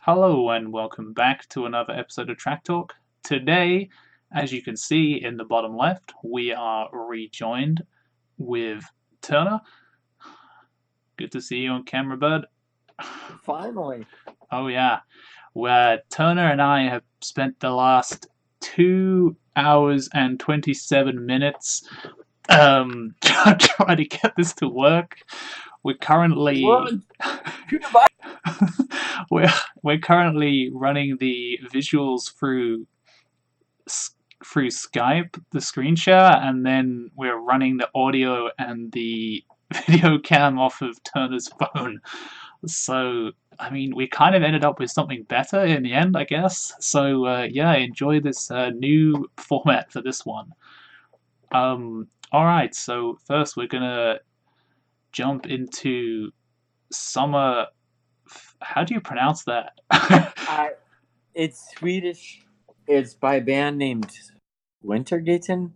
Hello and welcome back to another episode of Track Talk. Today, as you can see in the bottom left, we are rejoined with Turner. Good to see you on camera, bud. Finally. Oh yeah, where Turner and I have spent the last 2 hours and 27 minutes trying to get this to work. We're currently Run. Goodbye. we're we're currently running the visuals through Skype, the screen share, and then we're running the audio and the video cam off of Turner's phone. So, I mean, we kind of ended up with something better in the end, I guess. So, yeah, enjoy this new format for this one. All right, so first we're gonna jump into summer. How do you pronounce that? It's Swedish. It's by a band named Wintergaten.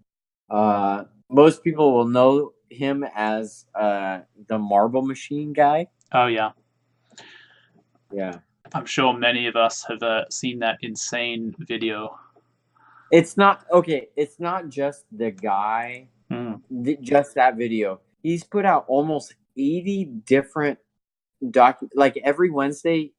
Most people will know him as the Marble Machine guy. Oh yeah, Yeah. I'm sure many of us have seen that insane video. It's not okay. It's not just the guy. Mm. Just that video. He's put out almost 80 different like every Wednesday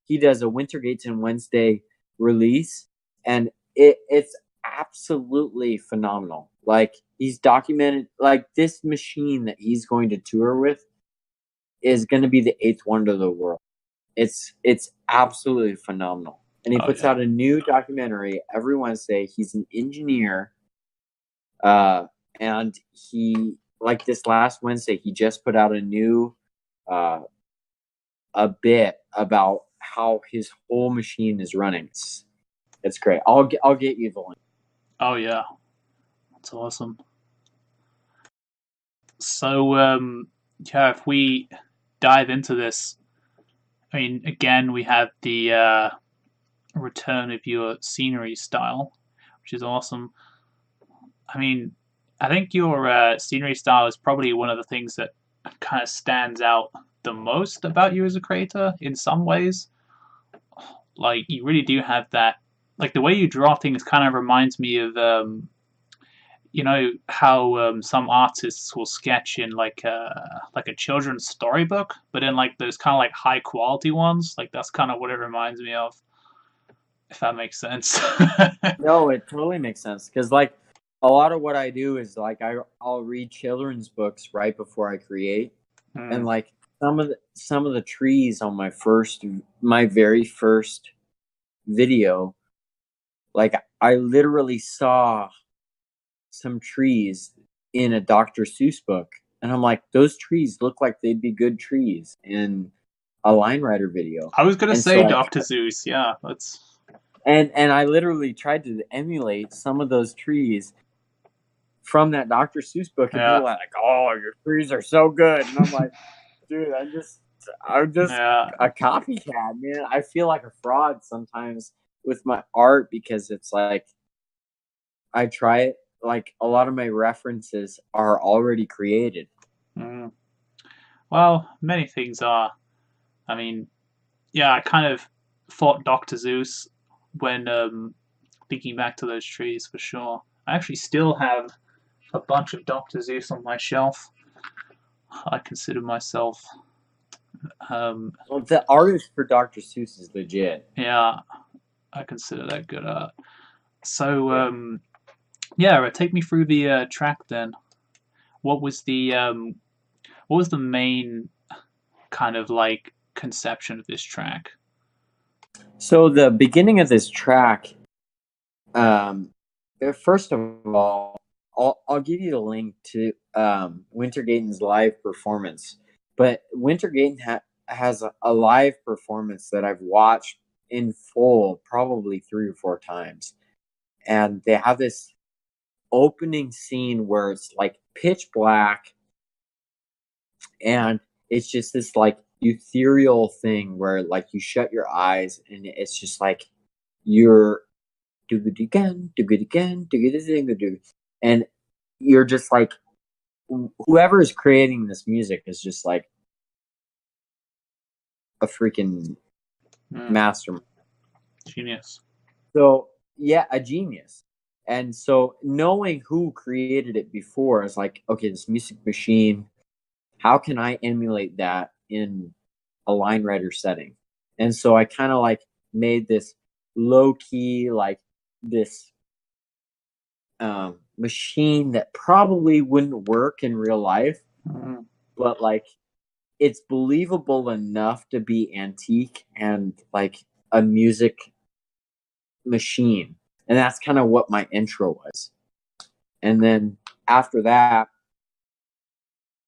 he does a Wintergaten Wednesday release, and it's absolutely phenomenal. Like, he's documented, like, this machine that he's going to tour with is going to be the eighth wonder of the world. It's absolutely phenomenal. And he puts out a new documentary every Wednesday. He's an engineer, and he, like, this last Wednesday, he just put out a new a bit about how his whole machine is running. It's great. I'll get you the link. Oh yeah, that's awesome. So yeah, if we dive into this, I mean, again, we have the return of your scenery style, which is awesome. I mean, I think your scenery style is probably one of the things that kind of stands out the most about you as a creator in some ways. Like, you really do have that, like, the way you draw things kind of reminds me of you know how some artists will sketch in like a children's storybook, but in like those kind of like high quality ones. Like, that's kind of what it reminds me of, if that makes sense. No, it totally makes sense, because, like, a lot of what I do is, like, I'll read children's books right before I create, and, like, some of the trees on my very first video, like, I literally saw some trees in a Dr. Seuss book, and I'm like, those trees look like they'd be good trees in a line writer video. I was gonna And say so Dr. Zeus. Yeah, that's and I literally tried to emulate some of those trees from that Dr. Seuss book, and yeah, people are like, "Oh, your trees are so good," and I'm like, "Dude, I'm just yeah. a copycat, man. I feel like a fraud sometimes with my art, because it's like I try it, like, a lot of my references are already created." Mm. Well, many things are. I mean, yeah, I kind of thought Dr. Zeus when thinking back to those trees for sure. I actually still have a bunch of Dr. Zeus on my shelf. I consider myself, Well, the artist for Dr. Seuss is legit. yeah, I consider that good art. So, Yeah. yeah, take me through the track then. What was the main kind of like conception of this track? So the beginning of this track, first of all, I'll give you the link to Wintergaten's live performance. But Wintergaten has a live performance that I've watched in full probably 3 or 4 times, and they have this opening scene where it's like pitch black, and it's just this like ethereal thing where, like, you shut your eyes and it's just like you're do it again, do it again, do it again, and you're just like, whoever is creating this music is just like a freaking mastermind. Genius. So yeah, a genius. And so knowing who created it before is like, okay, this music machine, how can I emulate that in a line writer setting? And so I kind of like made this low key, like this machine that probably wouldn't work in real life, but like it's believable enough to be antique and like a music machine. And that's kind of what my intro was. And then after that,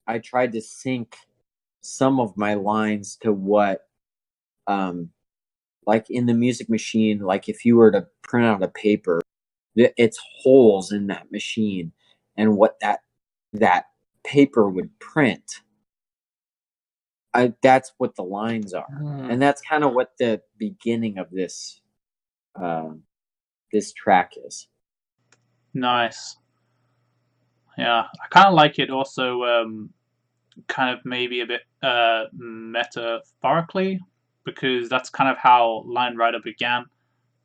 I tried to sync some of my lines to what, like in the music machine, like if you were to print out a paper, it's holes in that machine, and what that paper would print. That's what the lines are, and that's kind of what the beginning of this this track is. Nice. Yeah, I kind of like it also, kind of maybe a bit metaphorically, because that's kind of how Line Rider began.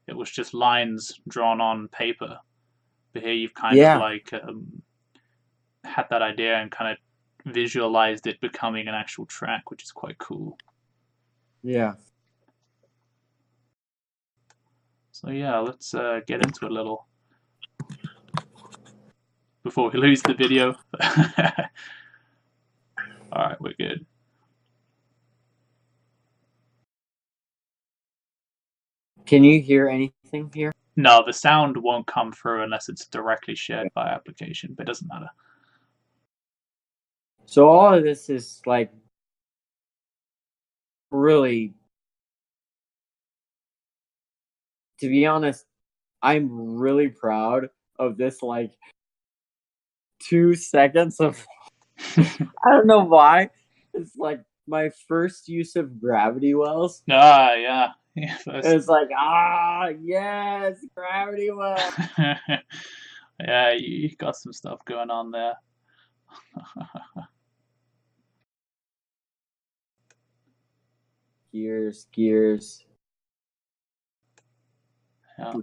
It was just lines drawn on paper. But here you've kind of Yeah, like had that idea and kind of visualized it becoming an actual track, which is quite cool. yeah. So yeah, let's get into it a little before we lose the video. All right, we're good. Can you hear anything here? No, the sound won't come through unless it's directly shared by application, but it doesn't matter. So all of this is like really, to be honest, I'm really proud of this like 2 seconds of I don't know why. It's like my first use of gravity wells. Yeah. It's like, yes, gravity well. Yeah, you got some stuff going on there. Gears. Yeah.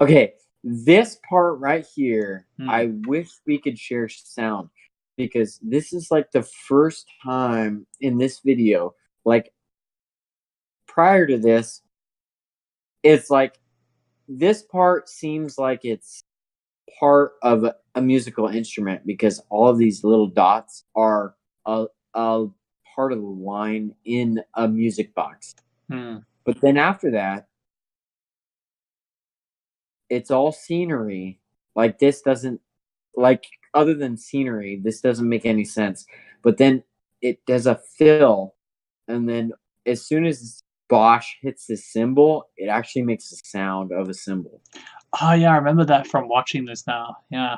Okay, this part right here, Hmm. I wish we could share sound because this is like the first time in this video, like prior to this, it's like this part seems like it's part of a musical instrument because all of these little dots are a part of the line in a music box. But then after that, it's all scenery. Like this doesn't like other than scenery, this doesn't make any sense. But then it does a fill, and then as soon as Bosch hits the cymbal, it actually makes the sound of a cymbal. Oh yeah, I remember that from watching this now. Yeah.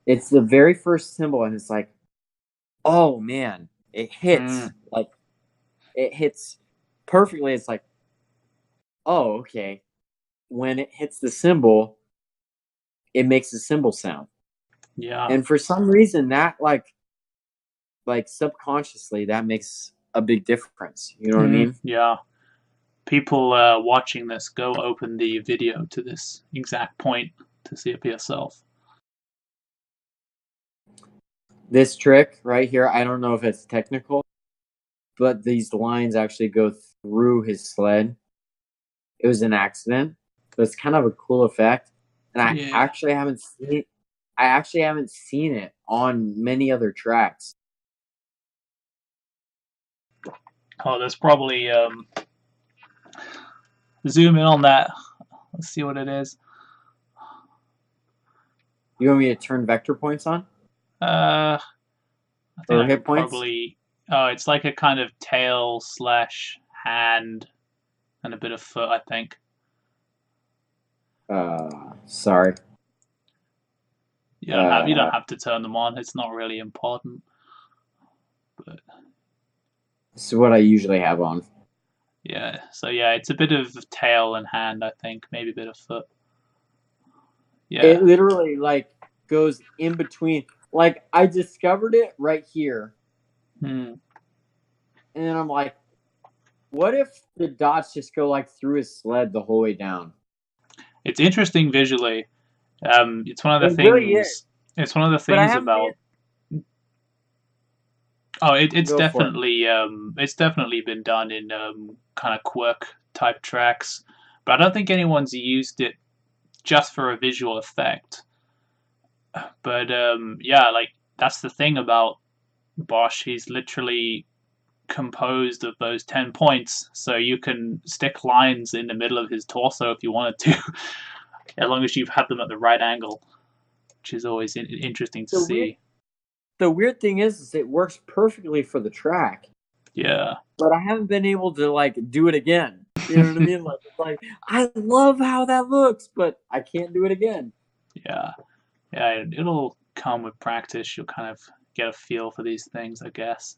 It's the very first cymbal, and it's like, oh man, it hits like it hits perfectly. It's like, oh okay. When it hits the cymbal, it makes a cymbal sound. Yeah. And for some reason that like subconsciously that makes a big difference. You know what I mean? Yeah. People watching this, go open the video to this exact point to see it for yourself. This trick right here, I don't know if it's technical, but these lines actually go through his sled. It was an accident, but it's kind of a cool effect. And I actually haven't seen it on many other tracks. Oh, there's probably zoom in on that. Let's see what it is. You want me to turn vector points on? I think or I hit could points? probably. Oh, it's like a kind of tail / hand and a bit of foot, I think. Sorry. You don't have to turn them on. It's not really important. But this is what I usually have on. yeah, so yeah, it's a bit of tail and hand, I think, maybe a bit of foot. Yeah. It literally like goes in between. Like I discovered it right here. Hmm. And then I'm like, What if the dots just go like through his sled the whole way down? It's interesting visually. It's one of the It really is. things. It's one of the But I things haven't been. about. Oh, Go for it. it's definitely been done in kind of quirk type tracks, but I don't think anyone's used it just for a visual effect. But yeah, like that's the thing about Bosch. He's literally composed of those 10 points, so you can stick lines in the middle of his torso if you wanted to, as long as you've had them at the right angle, which is always interesting to The weird, see. the weird thing is it works perfectly for the track, Yeah. but I haven't been able to like do it again. You know what I mean? Like it's like I love how that looks, but I can't do it again. Yeah. Yeah, it'll come with practice. You'll kind of get a feel for these things, I guess.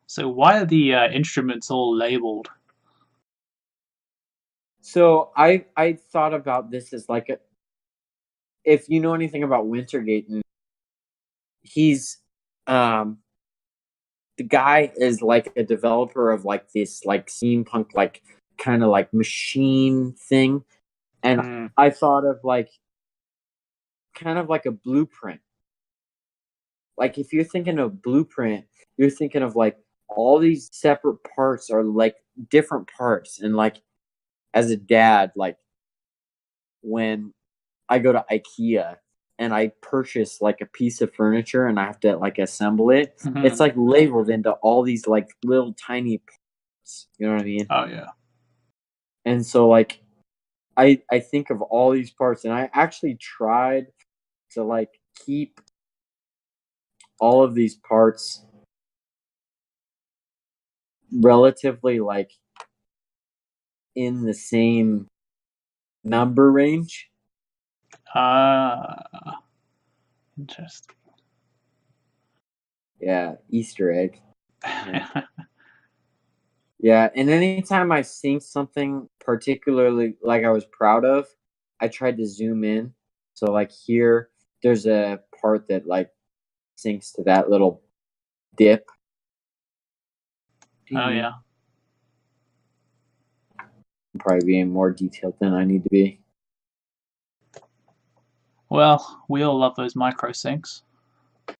So why are the instruments all labeled? So I thought about this as like if you know anything about Wintergate, and he's um the guy is like a developer of like this like steampunk like kind of like machine thing, and Mm, I thought of like kind of like a blueprint. Like if you're thinking of blueprint, you're thinking of like all these separate parts are like different parts, and like as a dad, like when I go to IKEA and I purchase like a piece of furniture and I have to like assemble it, it's mhm. like labeled into all these like little tiny parts. You know what I mean? Oh yeah. And so like I think of all these parts, and I actually tried to like keep all of these parts relatively like in the same number range. Ah, interesting. Yeah, Easter egg. Yeah, and anytime I seen something particularly like I was proud of, I tried to zoom in. So like here, there's a part that like sinks to that little dip. Oh I'm yeah. probably being more detailed than I need to be. Well, we all love those micro sinks.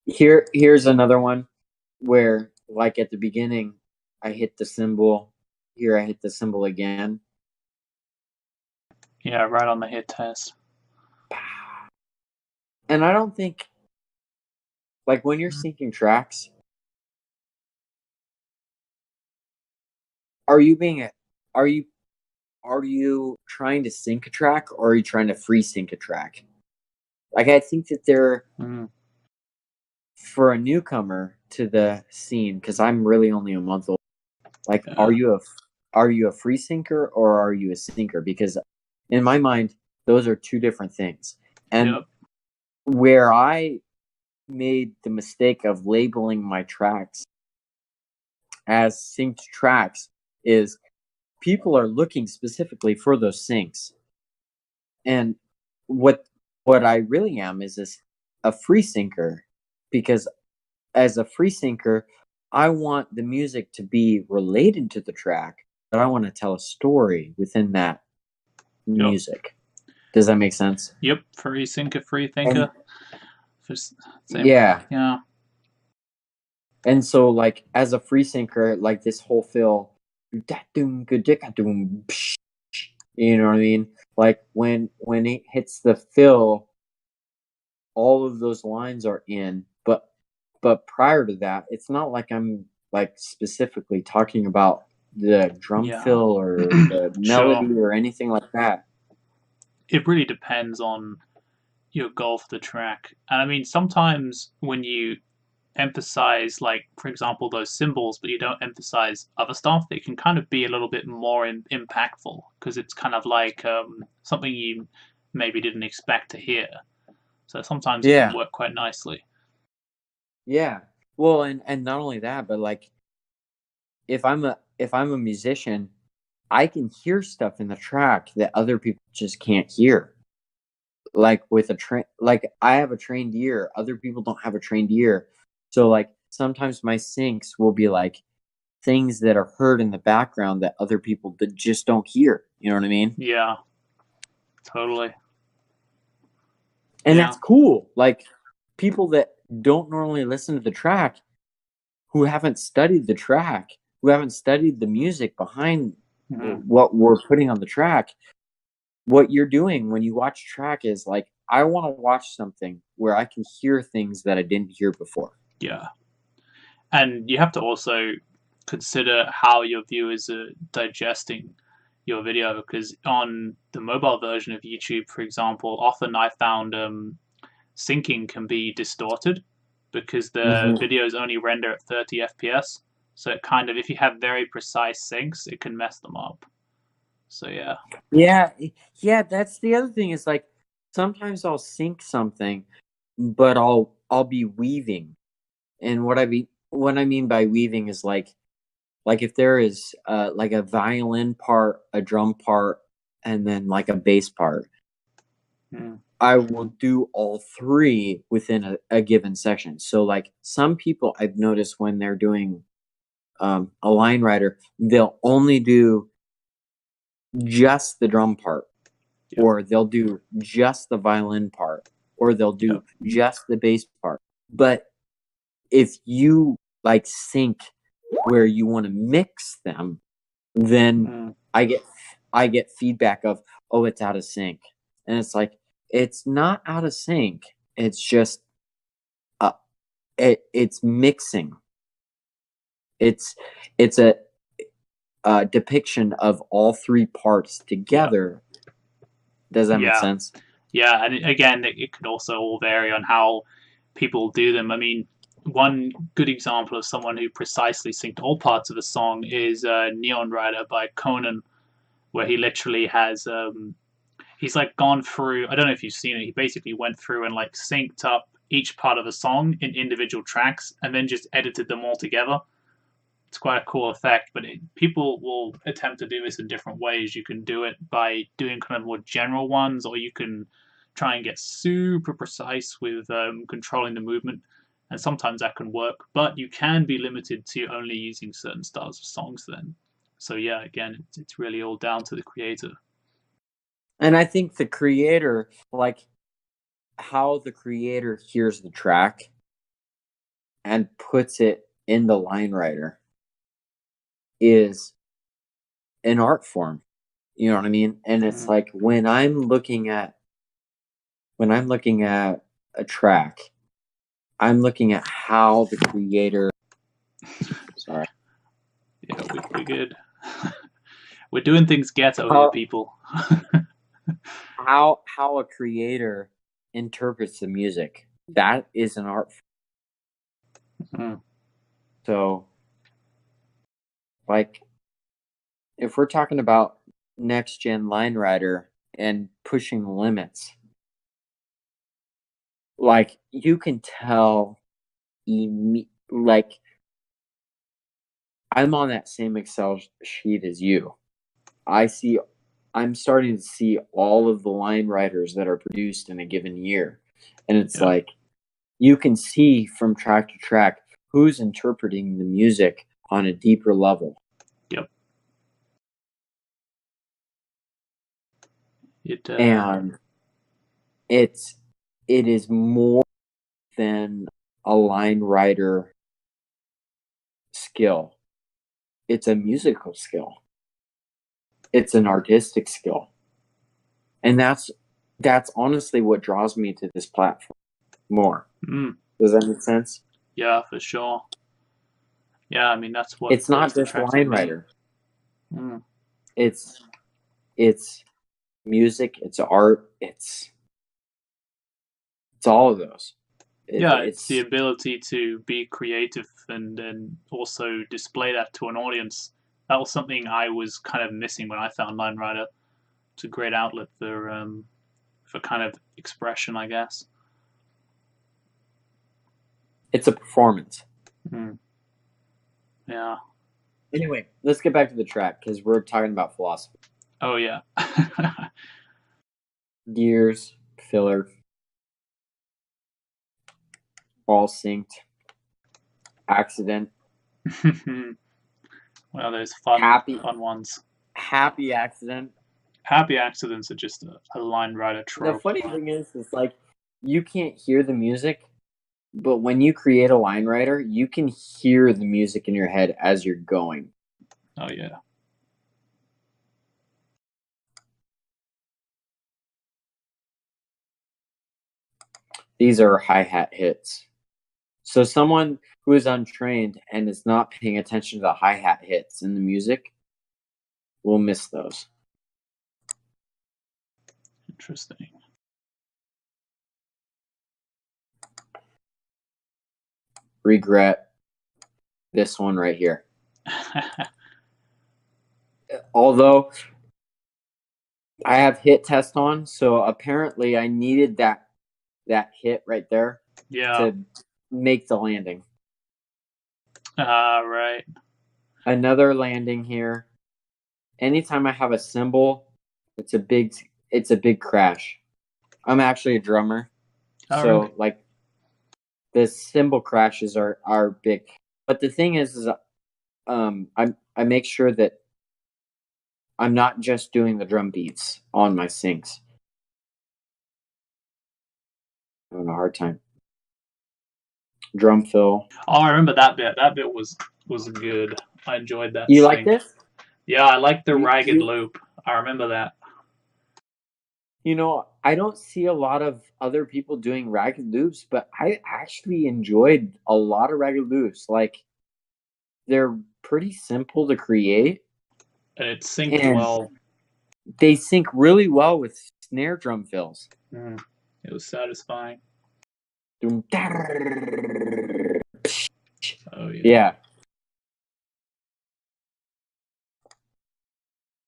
Here's another one where like at the beginning, I hit the symbol. Here I hit the symbol again. Yeah, right on the hit test. And I don't think like when you're syncing tracks, are you being a, are you are you trying to sync a track or are you trying to free sync a track? Like I think that they're Mm, for a newcomer to the scene because I'm really only a month old. Like, yeah. are you a free syncer or are you a syncer? Because in my mind, those are two different things. And Yep. where I made the mistake of labeling my tracks as synced tracks is people are looking specifically for those syncs. And what what I really am is this a free syncer because as a free syncer, I want the music to be related to the track, but I want to tell a story within that Yep. music. Does that make sense? Yep. Free sinker, free And thinker. Just same. yeah, Yeah. and so like as a free syncer, like this whole fill, you know what I mean? Like when it hits the fill, all of those lines are in, but prior to that, it's not like I'm like specifically talking about the drum Yeah. fill or the Sure. melody or anything like that. It really depends on your goal for the track. And I mean, sometimes when you emphasize, like, for example, those symbols, but you don't emphasize other stuff, it can kind of be a little bit more impactful because it's kind of like something you maybe didn't expect to hear. So sometimes it can Yeah, work quite nicely. yeah. Well, and not only that, but like if I'm a musician, I can hear stuff in the track that other people just can't hear. like with a train, like I have a trained ear, other people don't have a trained ear. So like sometimes my syncs will be like things that are heard in the background that other people just don't hear. You know what I mean? Yeah, totally. And Yeah. that's cool. Like people that don't normally listen to the track, who haven't studied the track, who haven't studied the music behind Mm-hmm. what we're putting on the track, what you're doing when you watch a track is like, I want to watch something where I can hear things that I didn't hear before. Yeah. And you have to also consider how your viewers are digesting your video, because on the mobile version of YouTube, for example, often I found syncing can be distorted because the Mm-hmm. videos only render at 30 FPS. So it kind of, if you have very precise syncs, it can mess them up. So yeah. Yeah, yeah, that's the other thing is like sometimes I'll sync something, but I'll be weaving. And what I mean by weaving is like if there is like a violin part, a drum part, and then like a bass part, Mm. I will do all three within a given section. So like some people I've noticed when they're doing a line writer, they'll only do just the drum part, Yep. or they'll do just the violin part, or they'll do Yep. just the bass part. But if you like sync where you want to mix them, then Mm. I get I get feedback of, oh, it's out of sync. And it's like it's not out of sync. It's just uh it's mixing. It's it's a depiction of all three parts Yeah. together. Does that make Yeah. sense? Yeah. And again, it could also all vary on how people do them. I mean, one good example of someone who precisely synced all parts of a song is Neon Rider by Conan, where he literally has he's like gone through. I don't know if you've seen it. He basically went through and like synced up each part of a song in individual tracks and then just edited them all together. It's quite a cool effect, but people will attempt to do this in different ways. You can do it by doing kind of more general ones, or you can try and get super precise with controlling the movement. And sometimes that can work, but you can be limited to only using certain styles of songs then. So, yeah, again, it's really all down to the creator. And I think the creator, like how the creator hears the track and puts it in the line writer is an art form. You know what I mean? And it's Mm. like when I'm looking at a track, I'm looking at how the creator sorry. Yeah, we're good. We're doing things ghetto here, How people. how a creator interprets the music. That is an art form. Mm. So like if we're talking about next gen line writer and pushing the limits, like you can tell like I'm on that same Excel sheet as you. I see I'm starting to see all of the line writers that are produced in a given year. And it's Yeah. like you can see from track to track who's interpreting the music on a deeper level. Yep. It. And it's it is more than a line writer skill. It's a musical skill. It's an artistic skill. And that's honestly what draws me to this platform more. Mm. Does that make sense? Yeah, for sure. Yeah, I mean that's what It's not the just attracted line me. writer. Mm. It's it's music, it's art, it's all of those. Yeah, it's the It's ability to be creative and then also display that to an audience. That was something I was kind of missing when I found Line Rider. It's a great outlet for kind of expression, I guess. it's a performance. Mm. Yeah. Anyway, let's get back to the track because we're talking about philosophy. Oh yeah. Gears, filler, all synced, accident, Well, there's happy, fun ones. happy accident. Happy accidents are just a line writer The trope. funny thing is like you can't hear the music, but when you create a line writer, you can hear the music in your head as you're going. Oh yeah. These are hi-hat hits. So someone who is untrained and is not paying attention to the hi-hat hits in the music will miss those. Interesting. Regret this one right here. Although I have hit test on, so apparently I needed that hit right there to make the landing. Right. Another landing here. Anytime I have a cymbal, it's a big crash. I'm actually a drummer, Oh, so really? like the cymbal crashes are big. But the thing is I make sure that I'm not just doing the drum beats on my syncs. I'm having a hard time. Drum fill. Oh, I remember that bit. That bit was good. I enjoyed that You like sync. this? Yeah, I like the ragged You loop. I remember that. I don't see a lot of other people doing ragged loops, but I actually enjoyed a lot of ragged loops. Like they're pretty simple to create, And it synced and well. they sync really well with snare drum fills. It was satisfying. Oh yeah. Yeah.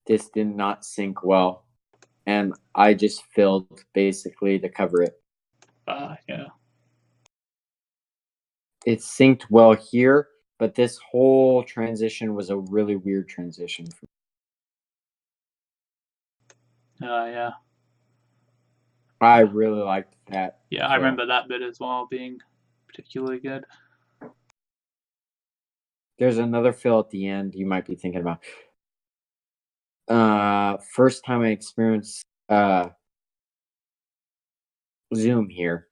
This did not sync well, and I just filled basically to cover it. Yeah. It synced well here, but this whole transition was a really weird transition. Yeah. I really liked that. Yeah, I remember that bit as well being particularly good. There's another fill at the end you might be thinking about. First time I experienced zoom here.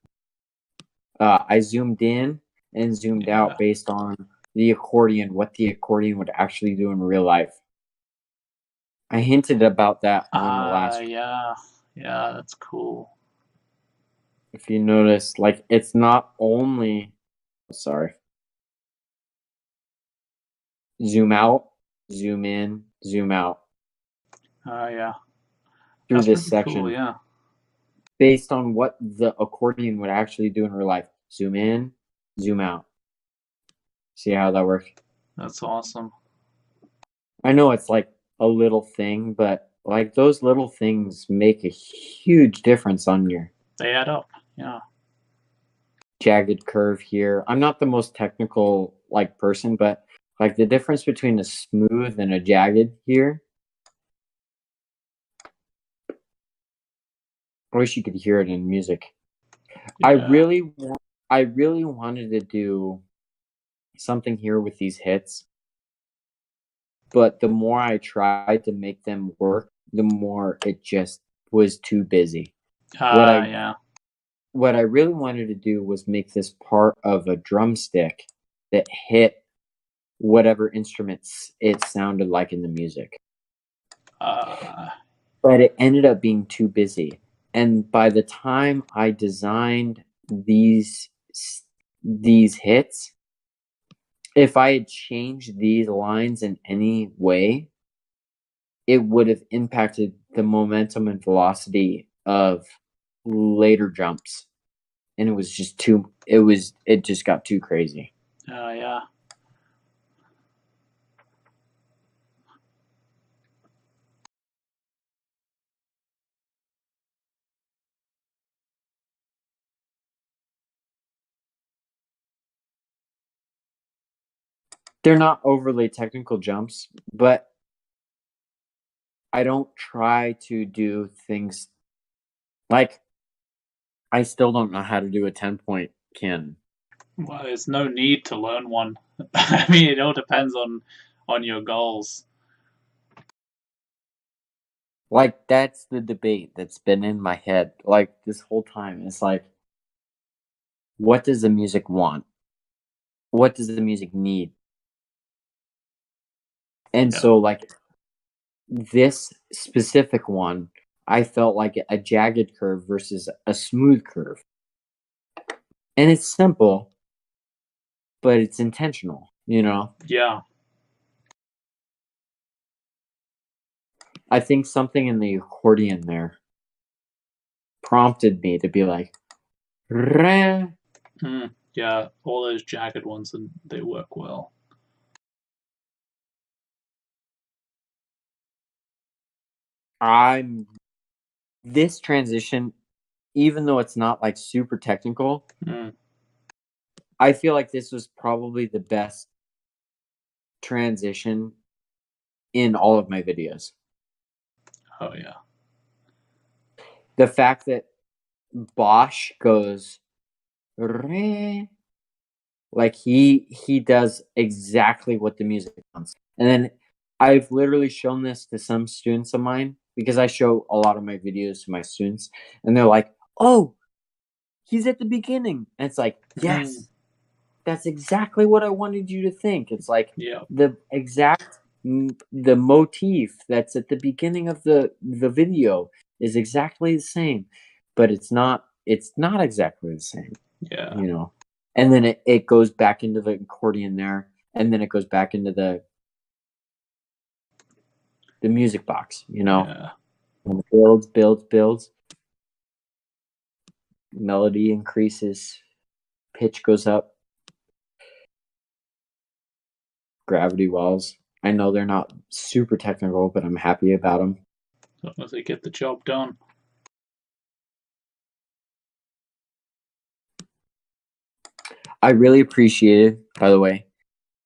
I zoomed in and zoomed out based on the accordion, what the accordion would actually do in real life. I hinted about that on the last. Yeah, that's cool. If you notice, like it's not only. Sorry. Zoom out, zoom in, zoom out. Yeah. Through That's this pretty section. cool, yeah. Based on what the accordion would actually do in real life. Zoom in, zoom out. See how that works? That's awesome. I know it's like a little thing, but like those little things make a huge difference on your. They add up, yeah. Jagged curve here. I'm not the most technical like person, but like the difference between a smooth and a jagged here. I wish you could hear it in music. Yeah. I really wanted to do something here with these hits, but the more I tried to make them work, the more it just was too busy. What I really wanted to do was make this part of a drumstick that hit whatever instruments it sounded like in the music. But it ended up being too busy. And by the time I designed these hits, if I had changed these lines in any way, it would have impacted the momentum and velocity of later jumps. And it was just it just got too crazy. Yeah. They're not overly technical jumps, but I don't try to do things like I still don't know how to do a 10-point canon. Well, there's no need to learn one. I mean, it all depends on your goals. Like, that's the debate that's been in my head, like, this whole time. It's like, what does the music want? What does the music need? And Yeah, so, like, this specific one, I felt like a jagged curve versus a smooth curve. And it's simple, but it's intentional, you know? yeah, I think something in the accordion there prompted me to be like, "Rah." yeah. All those jagged ones, and they work well. I'm this transition, even though it's not like super technical, Mm. I feel like this was probably the best transition in all of my videos. Oh yeah, The fact that Bosch goes, "Rah," like he does exactly what the music wants. And then I've literally shown this to some students of mine because I show a lot of my videos to my students, and they're like, "Oh, he's at the beginning." And it's like, mm. "Yes, that's exactly what I wanted you to think." It's like Yeah, the exact the motif that's at the beginning of the video is exactly the same, but it's not exactly the same, yeah, you know. And then it goes back into the accordion there, and then it goes back into the music box, you know. yeah, And it builds, melody increases, pitch goes up, gravity wells. I know they're not super technical, but I'm happy about them. as long as they get the job done. I really appreciated, by the way,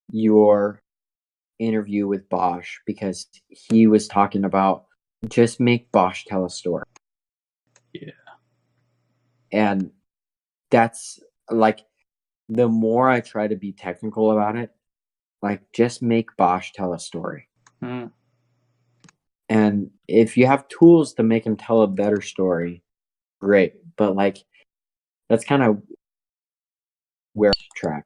your interview with Bosch because he was talking about just make Bosch tell a story. Yeah, And that's like the more I try to be technical about it, like just make Bosch tell a story. mm. And if you have tools to make him tell a better story, great. But like that's kind of where track.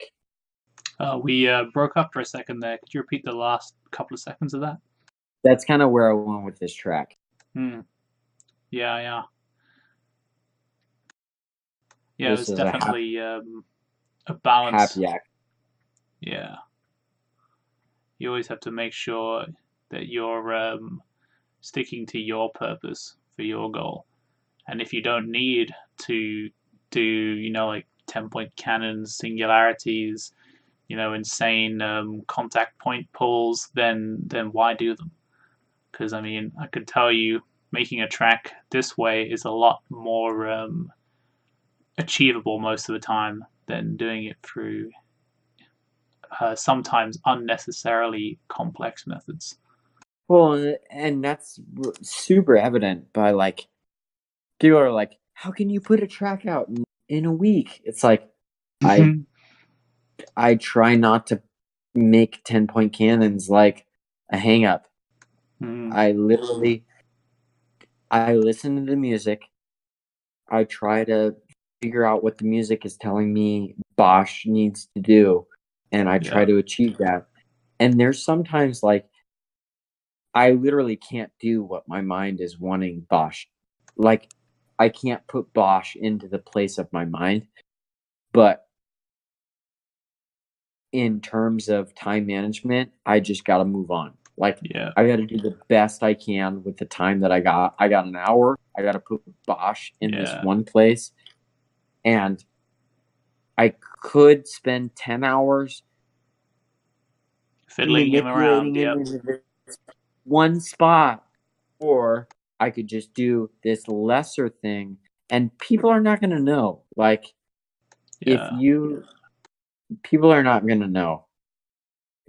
We broke up for a second there. Could you repeat the last couple of seconds of that? That's kind of where I went with this track. Mm. Yeah, yeah, yeah. It This was is a definitely a balance. happy act. Yeah, you always have to make sure that you're sticking to your purpose for your goal. And if you don't need to do, like 10-point cannons, singularities, insane contact point pulls, then why do them? Because I mean, I could tell you, making a track this way is a lot more achievable most of the time than doing it through sometimes unnecessarily complex methods. Well, and that's super evident by like people are like, "How can you put a track out in a week?" It's like I I try not to make 10-point cannons like a hang up. Mm, I literally I listen to the music. I try to figure out what the music is telling me Bosch needs to do, and I try yeah, to achieve that. And there's sometimes like I literally can't do what my mind is wanting Bosch. Like I can't put Bosch into the place of my mind, but in terms of time management, I just got to move on. Like yeah, I got to do the best I can with the time that I got. I got an hour. I got to put Bosch in this yeah. one place, and I could spend 10 hours Fiddling him manipulating around. him Yep. into this one spot, or I could just do this lesser thing, and people are not going to know. Like if Yeah. you, people are not going to know.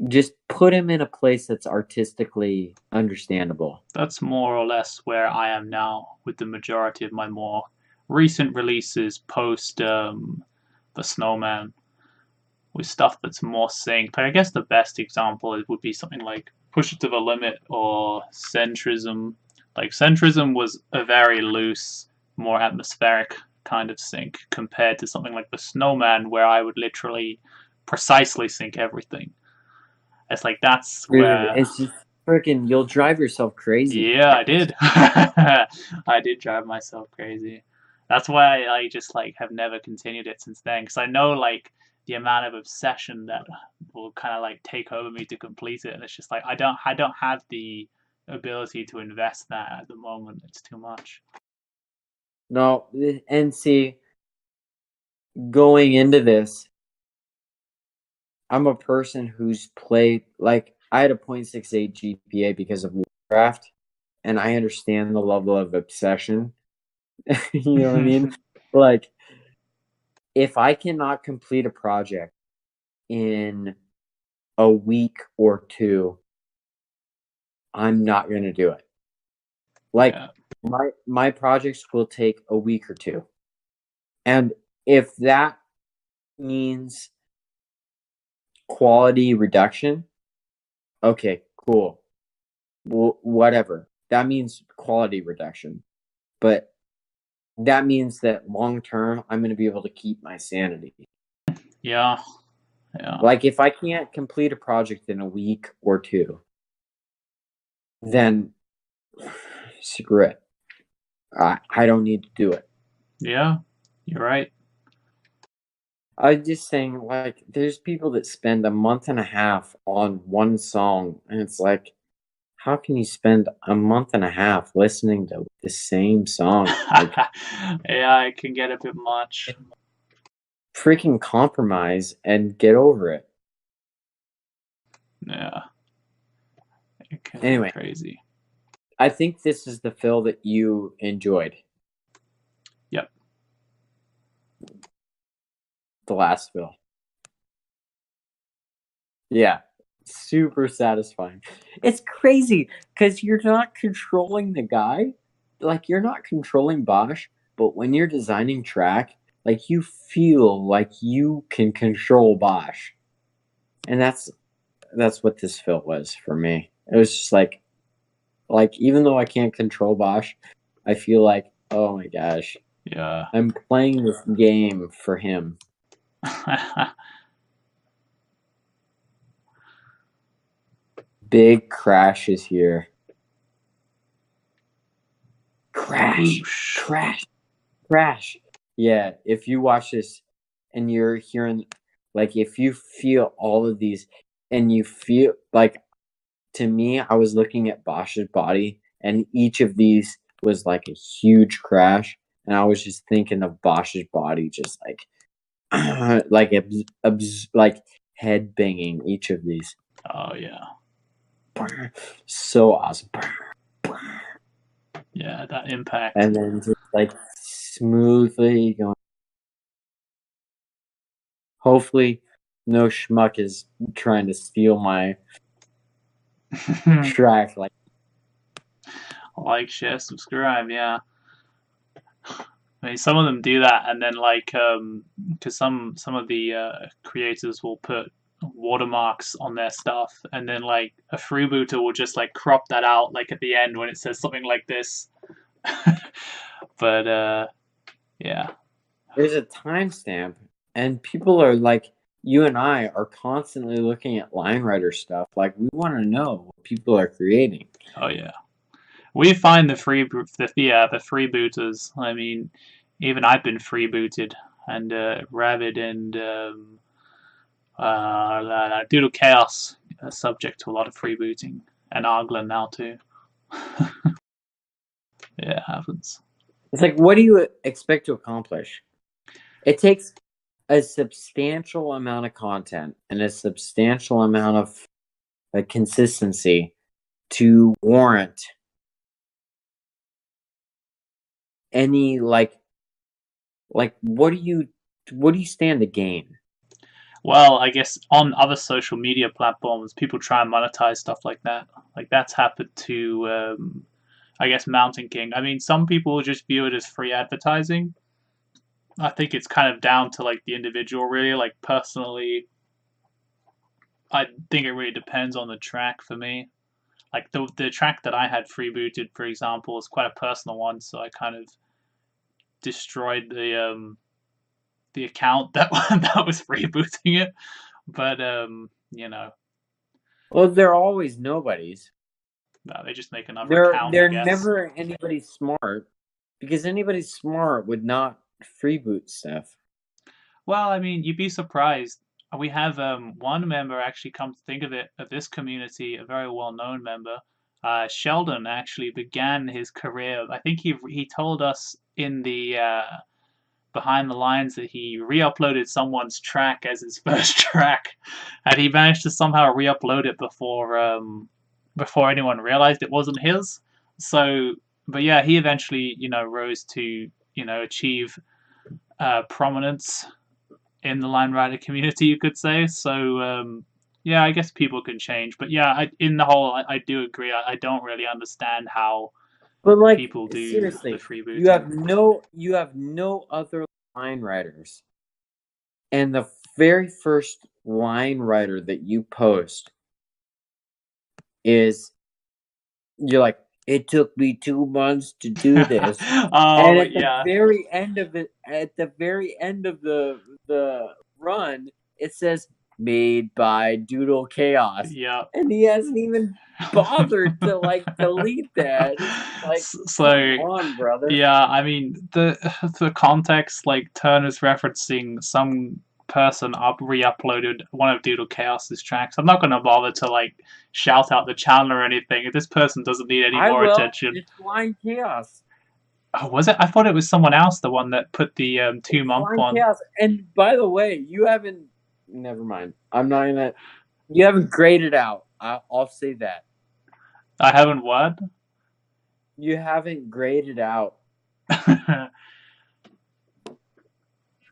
Just put him in a place that's artistically understandable. That's more or less where I am now with the majority of my more recent releases post the Snowman with stuff that's more synced. Like, I guess the best example would be something like Push It to the Limit or Centrism. Like Centrism was a very loose, more atmospheric kind of sync compared to something like the Snowman, where I would literally precisely sync everything. It's like that's Dude, where, it's just freaking, you'll drive yourself crazy. yeah, I did. I did drive myself crazy. That's why I just like have never continued it since then, because I know like the amount of obsession that will kind of like take over me to complete it, and it's just like I don't have the ability to invest that at the moment. It's too much. No, and see, going into this, I'm a person who's played, like, I had a 0.68 GPA because of Warcraft, and I understand the level of obsession. You know what I mean? Like, if I cannot complete a project in a week or two, I'm not going to do it. Like, Yeah. my projects will take a week or two. And if that means quality reduction, okay, cool. Whatever. That means quality reduction. But that means that long term, I'm going to be able to keep my sanity. Yeah. Yeah. Like, if I can't complete a project in a week or two, then screw it. I don't need to do it. Yeah. You're right. I'm just saying, like, there's people that spend a month and a half on one song, and it's like, how can you spend a month and a half listening to the same song? Like, Yeah, it can get a bit much. freaking compromise and get over it. Yeah. It can get Anyway, crazy. I think this is the fill that you enjoyed. Yep. The last fill. Yeah. Super satisfying. It's crazy because you're not controlling the guy. Like, you're not controlling Bosch, but when you're designing track, like, you feel like you can control Bosch. And that's what this fill was for me. It was just like even though I can't control Bosch, I feel like, oh my gosh, Yeah. I'm playing this game for him. Big crashes here. Crash, Whoosh. crash, crash. Yeah, if you watch this and you're hearing, like, if you feel all of these and you feel like, to me, I was looking at Bosch's body and each of these was like a huge crash. And I was just thinking of Bosch's body, just like, like head banging each of these. Oh yeah. So awesome. Yeah, that impact. And then just like smoothly going. Hopefully, no schmuck is trying to steal my track. Like, share, subscribe. Yeah. I mean, some of them do that, and then like, because some of the creators will put watermarks on their stuff, and then like a freebooter will just like crop that out, like at the end when it says something like this. But yeah. There's a timestamp, and people are like, you and I are constantly looking at line writer stuff. Like, we want to know what people are creating. Oh yeah. We find the freebooters. I mean, even I've been freebooted, and Ravid and Doodle Chaos are subject to a lot of freebooting, and Arglen now too. Yeah, it happens. It's like, what do you expect to accomplish? It takes a substantial amount of content and a substantial amount of consistency to warrant any like what do you stand to gain? Well, I guess on other social media platforms, people try and monetize stuff like that. Like that's happened to, I guess, Mountain King. I mean, some people just view it as free advertising, I think it's kind of down to like the individual, really. Like personally, I think it really depends on the track for me. Like the track that I had freebooted, for example, is quite a personal one, so I kind of destroyed the account that that was freebooting it. But you know, Well, they're always nobodies. no, they just make another They're account, I they're guess. never anybody smart because anybody smart would not freeboot stuff. Well, I mean, you'd be surprised. We have one member actually, come to think of it, of this community, a very well-known member. Sheldon actually began his career. I think he told us in the behind the lines that he re-uploaded someone's track as his first track, and he managed to somehow re-upload it before anyone realized it wasn't his. So, but yeah, he eventually rose to achieve prominence in the line rider community, you could say. So yeah, I guess people can change, but yeah, in the whole, I do agree. I don't really understand how But like people do the seriously, freebooting. you have no other line riders, and the very first line rider that you post is you're like, it took me 2 months to do this. And Oh at the yeah, very end of it, at the very end of the run, it says made by Doodle Chaos. yeah. And he hasn't even bothered to like delete that. It's like, come So on, brother. yeah, I mean the context, like Turner's referencing some person re-uploaded one of Doodle Chaos's tracks. I'm not gonna bother to like shout out the channel or anything. If this person doesn't need any I more will. attention. It's Blind Chaos. Oh, was it? I thought it was someone else, the one that put the 2 month Blind one. Chaos. And by the way, you haven't never mind. I'm not gonna you haven't graded out. I'll say that. I haven't what? You haven't graded out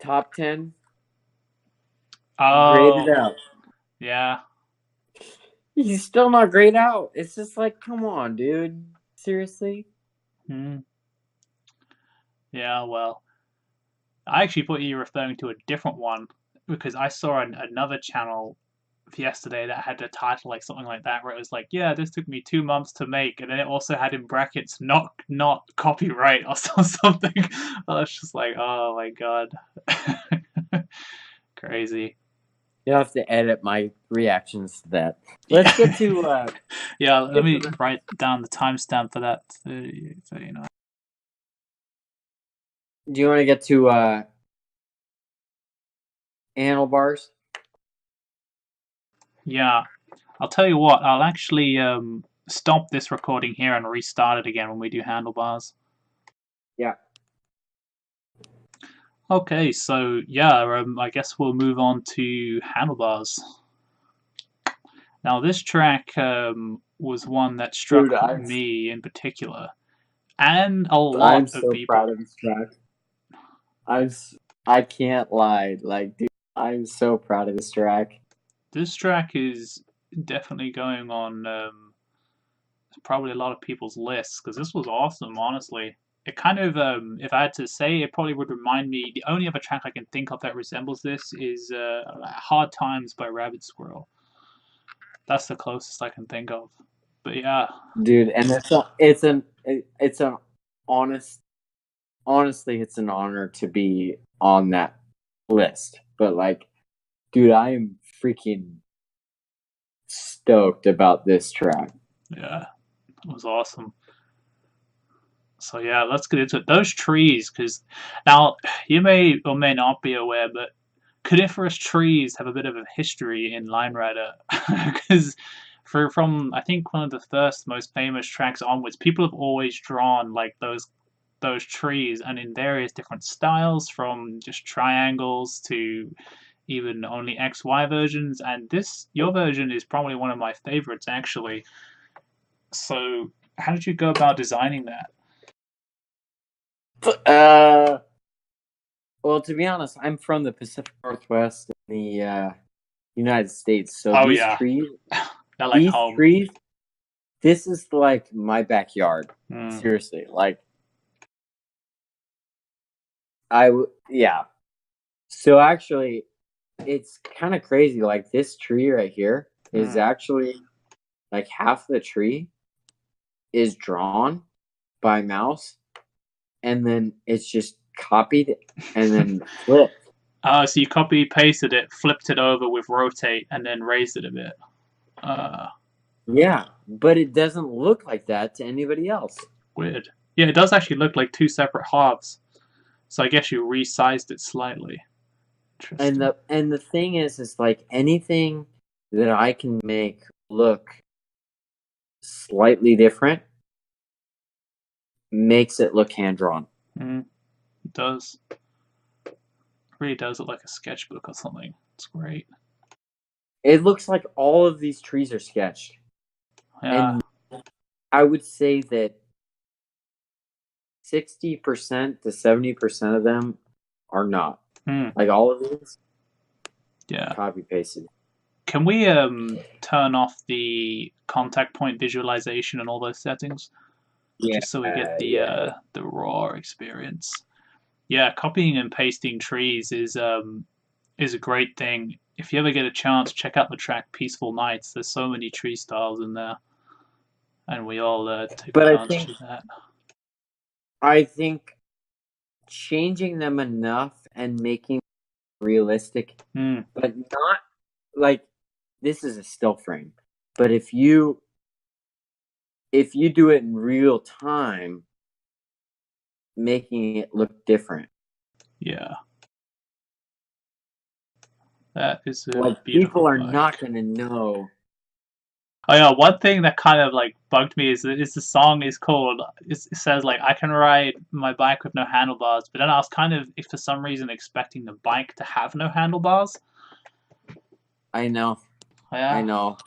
top 10 graded Oh out. yeah. He's still not grayed out. It's just like, come on, dude. Seriously? Hmm. Yeah, well, I actually thought you were referring to a different one because I saw another channel yesterday that had a title like something like that, where it was like, yeah, this took me 2 months to make, and then it also had in brackets not copyright or something. I was just like, oh my god. Crazy. You'll have to edit my reactions to that. Let's get to Yeah, let me write down the timestamp for that. 39. do you want to get to handlebars? Yeah, I'll tell you what, I'll actually stop this recording here and restart it again when we do handlebars. Yeah. Okay, so yeah, I guess we'll move on to handlebars. Now, this track was one that struck Dude, me in particular, and a I'm lot of so proud people. of this track. I'm I can't lie. Like, dude, I'm so proud of this track. This track is definitely going on probably a lot of people's lists because this was awesome, honestly. It kind of, if I had to say, it probably would remind me. The only other track I can think of that resembles this is "Hard Times" by Rabbit Squirrel. That's the closest I can think of. But yeah, Dude, and it's an honest honestly, it's an honor to be on that list. But like, dude, I am freaking stoked about this track. yeah, it was awesome. So yeah, let's get into it. Those trees, because now you may or may not be aware, but coniferous trees have a bit of a history in Line Rider, because from I think one of the first most famous tracks onwards, people have always drawn like those trees, and in various different styles, from just triangles to even only XY versions. And your version is probably one of my favorites actually. So how did you go about designing that? Uh, well, to be honest, I'm from the Pacific Northwest in the United States, so Oh yeah, not like these home. trees, this is like my backyard. Mm. Seriously, like Yeah. So actually, it's kind of crazy. Like this tree right here is actually like half the tree is drawn by mouse, and then it's just copied and then flipped. So you copy pasted it, flipped it over with rotate, and then raised it a bit. Yeah, but it doesn't look like that to anybody else. Weird. Yeah, it does actually look like two separate halves. So I guess you resized it slightly. Interesting. And the thing is like anything that I can make look slightly different makes it look hand drawn. It does. It really does look like a sketchbook or something. It's great. It looks like all of these trees are sketched. Yeah. And I would say that 60% to 70% of them are not. Like all of these, Yeah. copy pasted. Can we turn off the contact point visualization and all those settings? Yeah, just so we get the raw experience. Yeah, copying and pasting trees is a great thing. If you ever get a chance, check out the track "Peaceful Nights." There's so many tree styles in there, and we all took but advantage of that. I think changing them enough and making realistic, but not like this is a still frame. But if you do it in real time, making it look different. Yeah, that is a like beautiful people are bike. not going to know. Oh yeah, one thing that kind of like bugged me is the song is called. It says like I can ride my bike with no handlebars, but then I was kind of, if for some reason, expecting the bike to have no handlebars. I know. Yeah. I know.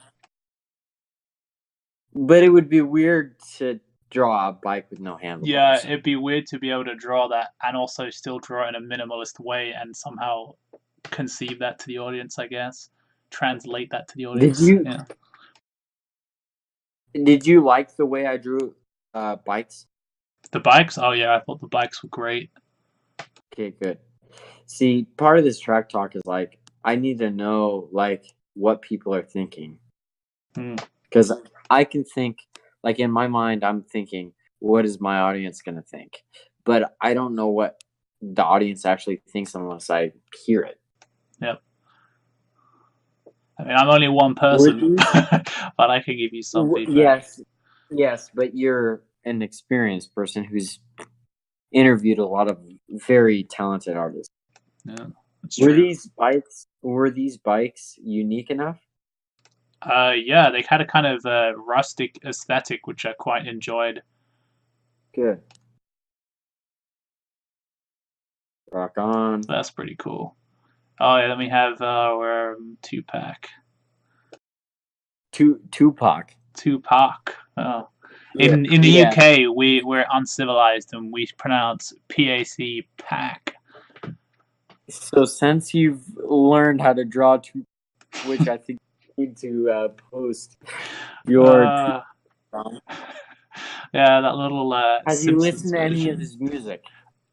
But it would be weird to draw a bike with no handlebars. Yeah, it'd be weird to be able to draw that and also still draw it in a minimalist way and somehow conceive that to the audience, I guess. Translate that to the audience. Did you like the way I drew bikes? The bikes? Oh yeah, I thought the bikes were great. Okay, good. See, part of this track talk is like I need to know like what people are thinking. Because I can think, like in my mind, I'm thinking, what is my audience going to think? But I don't know what the audience actually thinks unless I hear it. Yep. I mean, I'm only one person, but I can give you some feedback. Yes, but you're an experienced person who's interviewed a lot of very talented artists. Yeah, that's Were true. these bikes unique enough? Yeah, they had a kind of rustic aesthetic, which I quite enjoyed. Good. Rock on. That's pretty cool. Oh yeah, then we have our Tupac. Tupac. Tupac. Oh. In the UK, we're uncivilized and we pronounce PAC pack. So since you've learned how to draw, which I think you need to post your. Yeah, that little. Have Simpsons you listened to version. any of his music?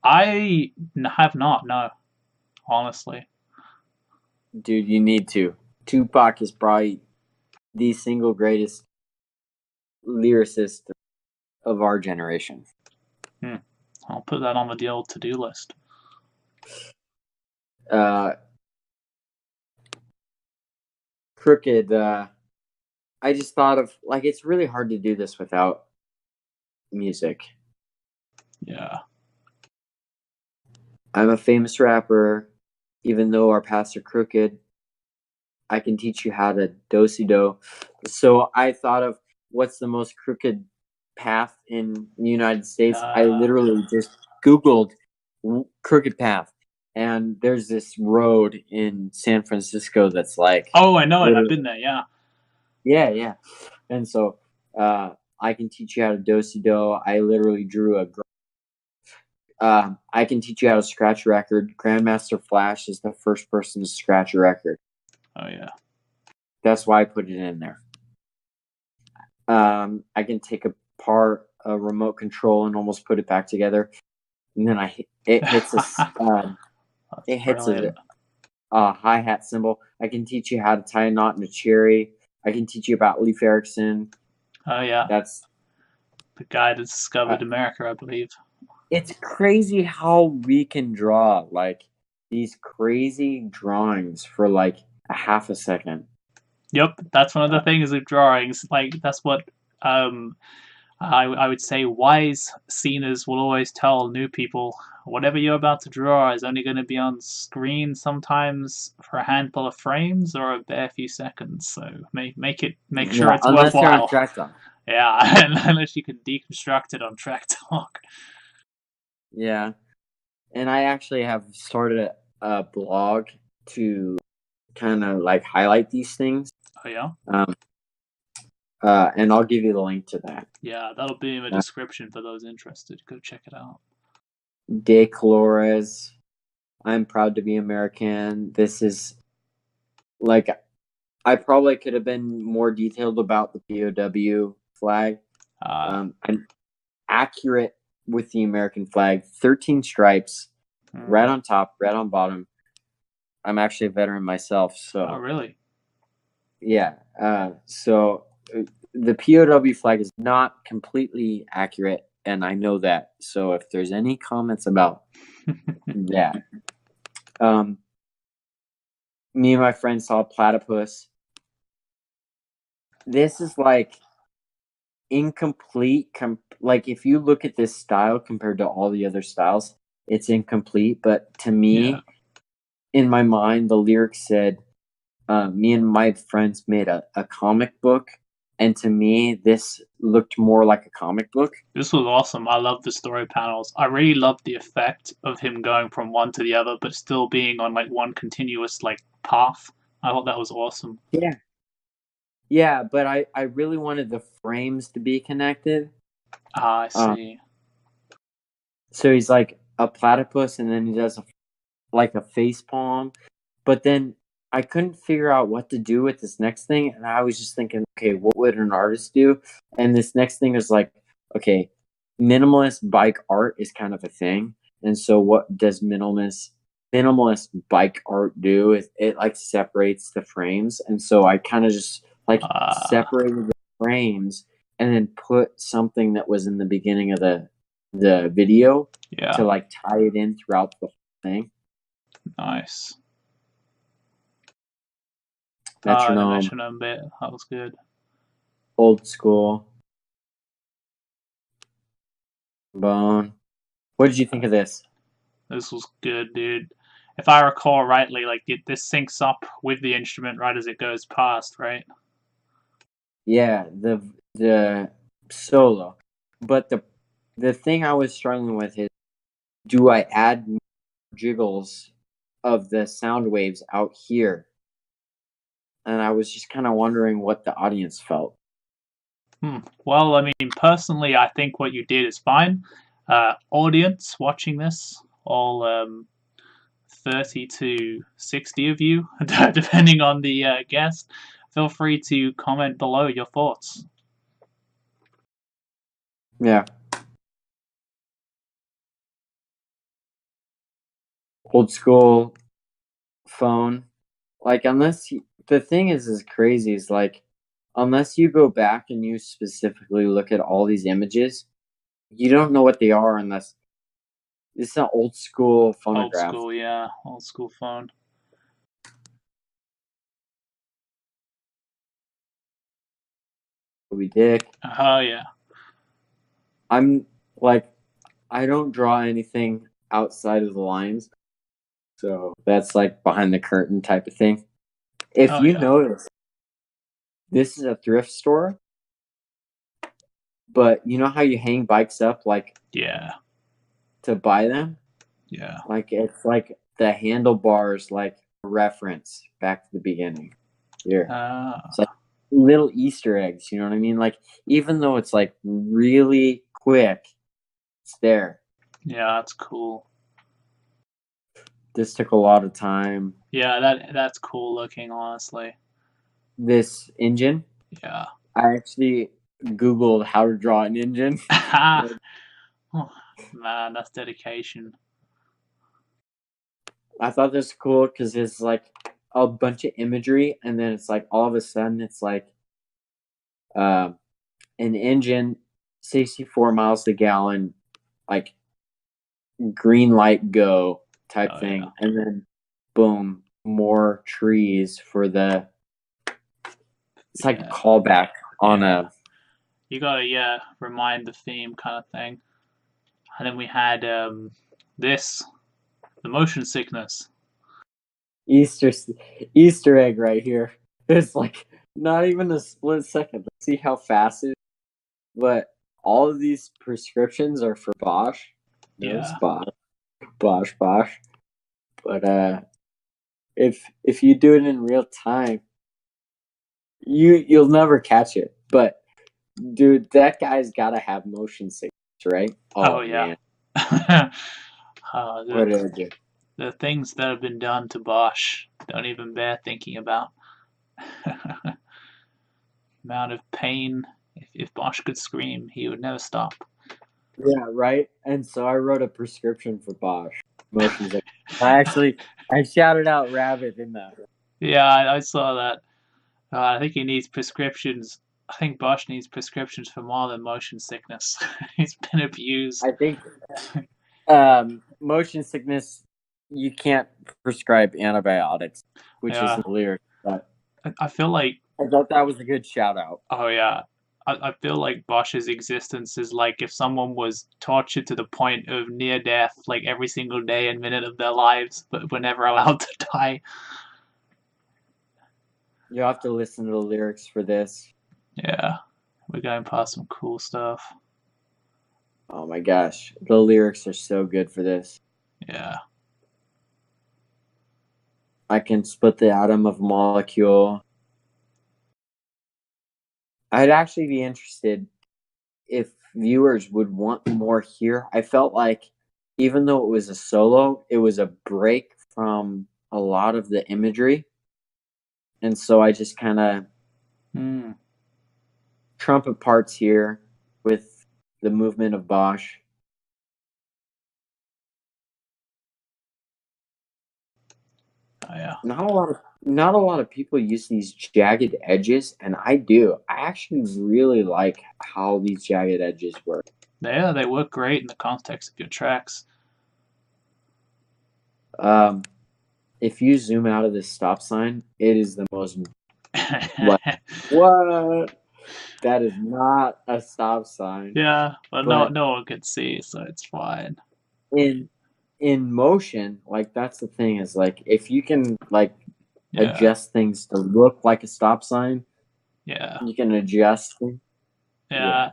I have not. No, honestly. Dude, you need to. Tupac is probably the single greatest lyricist of our generation. I'll put that on the old to-do list. Crooked. I just thought of like it's really hard to do this without music. Yeah. I'm a famous rapper, even though our paths are crooked. I can teach you how to do-si-do. So I thought of what's the most crooked path in the United States. I literally just Googled crooked path, and there's this road in San Francisco that's like. Oh, I know it. I've been there. Yeah. Yeah. And so I can teach you how to do-si-do. I literally drew a. I can teach you how to scratch a record. Grandmaster Flash is the first person to scratch a record. Oh yeah. That's why I put it in there. I can take apart a remote control and almost put it back together. and then it hits That's it hits brilliant. a hi-hat cymbal. I can teach you how to tie a knot in a cherry. I can teach you about Leif Erikson. Oh yeah, That's the guy that uh, discovered America, I believe. it's crazy how we can draw like these crazy drawings for like a half a second. Yep, that's one of the Uh, things of drawings. Like that's what um I would say wise sceners will always tell new people whatever you're about to draw is only going to be on screen sometimes for a handful of frames or a bare few seconds. So make sure yeah, it's unless you're on worthwhile. track time. Yeah, unless you can deconstruct it on Track Talk. Yeah, and I actually have started a blog to kind of like highlight these things. Oh yeah, Um, and I'll give you the link to that. yeah, that'll be in the Uh, description for those interested. Go check it out. De Colores. I'm proud to be American. This is like I probably could have been more detailed about the POW flag. I'm accurate with the American flag. 13 stripes, red on top, red on bottom. I'm actually a veteran myself, Oh so really? yeah. So the POW flag is not completely accurate, and I know that. So if there's any comments about that, um, me and my friend saw platypus. This is like incomplete. Like if you look at this style compared to all the other styles, it's incomplete. But to Yeah. me, in my mind, the lyrics said, "Me and my friends made a comic book," and to me, this looked more like a comic book. This was awesome. I love the story panels. I really loved the effect of him going from one to the other, but still being on like one continuous like path. I thought that was awesome. Yeah, yeah, but I really wanted the frames to be connected. Ah, I Um, see. so he's like a platypus, and then he does like a face palm. But then I couldn't figure out what to do with this next thing, and I was just thinking, okay, what would an artist do? And this next thing is like, okay, minimalist bike art is kind of a thing, and so what does minimalist bike art do? It like separates the frames, and so I kind of just like Ah, separated the frames and then put something that was in the beginning of the video to yeah. like tie it in throughout the thing. Nice. The Metronome, metronome bit. That was good. old school, bone. What did you think of this? This was good, dude. If I recall rightly, like this syncs up with the instrument right as it goes past, right? Yeah, the solo. But the thing I was struggling with is, do I add more jiggles of the sound waves out here? And I was just kind of wondering what the audience felt. Well, I mean, personally, I think what you did is fine. Audience watching this, all 30 to 60 of you, depending on the guest, feel free to comment below your thoughts. Yeah, old school phone. Like the thing is crazy is like unless you go back and you specifically look at all these images, you don't know what they are unless it's an old school Old phonograph. school, yeah, old school phone. Moby Dick. Oh, yeah. I'm like I don't draw anything outside of the lines. So that's like behind the curtain type of thing. If Oh, you yeah. notice, this is a thrift store, but you know how you hang bikes up like Yeah, to buy them? yeah. Like it's like the handlebars like reference back to the beginning. Here. It's like Uh, little Easter eggs, you know what I mean? Like even though it's like really quick, it's there. yeah, that's cool. This took a lot of time. Yeah, that's cool looking, honestly. This engine, Yeah. I actually Googled how to draw an engine. Man, that's dedication. I thought this was cool because it's like a bunch of imagery, and then it's like all of a sudden it's like uh, an engine, 64 miles a gallon, like green light go type Oh yeah, thing, and then boom, more trees for the. It's like a yeah, callback on yeah. a. You gotta remind the theme kind of thing. And then we had this the motion sickness. Easter Easter egg right here. It's like not even a split second. Let's see how fast it is. But all of these prescriptions are for Bosch. No Yeah. spot. Bosch. But if you do it in real time, you'll never catch it. But dude, that guy's gotta have motion sickness, right? Oh Oh yeah. man. The What did I do? the things that have been done to Bosch don't even bear thinking about. Amount of pain. If Bosch could scream, he would never stop. Yeah, right. And so I wrote a prescription for Bosch. Motion sickness. I shouted out rabbit in that. Yeah, I saw that. I think he needs prescriptions. I think Bosch needs prescriptions for more than motion sickness. He's been abused. I think motion sickness, you can't prescribe antibiotics, which is Yeah, in the lyrics. But I feel like, I thought that was a good shout out. oh yeah, I feel like Bosch's existence is like if someone was tortured to the point of near death, like every single day and minute of their lives, but were never allowed to die. You'll have to listen to the lyrics for this. Yeah, we're going past some cool stuff. Oh my gosh, the lyrics are so good for this. Yeah, I can split the atom of a molecule. I'd actually be interested if viewers would want more here. I felt like even though it was a solo, it was a break from a lot of the imagery. And so I just kind of mm, trumpet parts here with the movement of Bosch. oh yeah, Not a lot of people use these jagged edges, and I do. I actually really like how these jagged edges work. yeah. They work great in the context of your tracks. Um, if you zoom out of this stop sign, it is the most like what? That is not a stop sign. Yeah, but But no one can see, so it's fine. in in motion, like that's the thing is like if you can like Yeah, adjust things to look like a stop sign, yeah, you can adjust things. Yeah. yeah,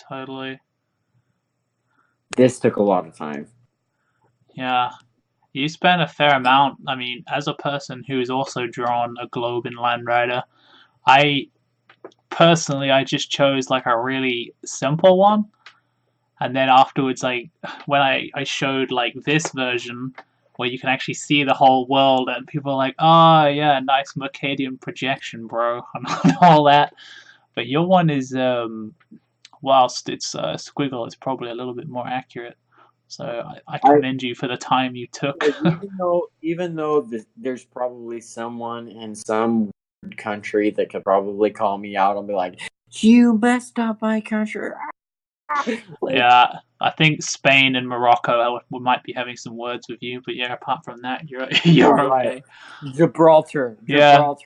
totally. This took a lot of time. Yeah, you spent a fair amount. I mean, as a person who has also drawn a globe in Land Rider, I personally I just chose like a really simple one, and then afterwards, like when I showed like this version where you can actually see the whole world, and people are like, "Oh yeah, nice Mercadian projection, bro," and all that. But your one is whilst it's squiggle, it's probably a little bit more accurate. So I I commend you for the time you took. like even though there's probably someone in some country that could probably call me out and be like, "You messed up my country." Like, Yeah, I think Spain and Morocco we might be having some words with you, but yeah, apart from that, you're you're you're right. okay. Gibraltar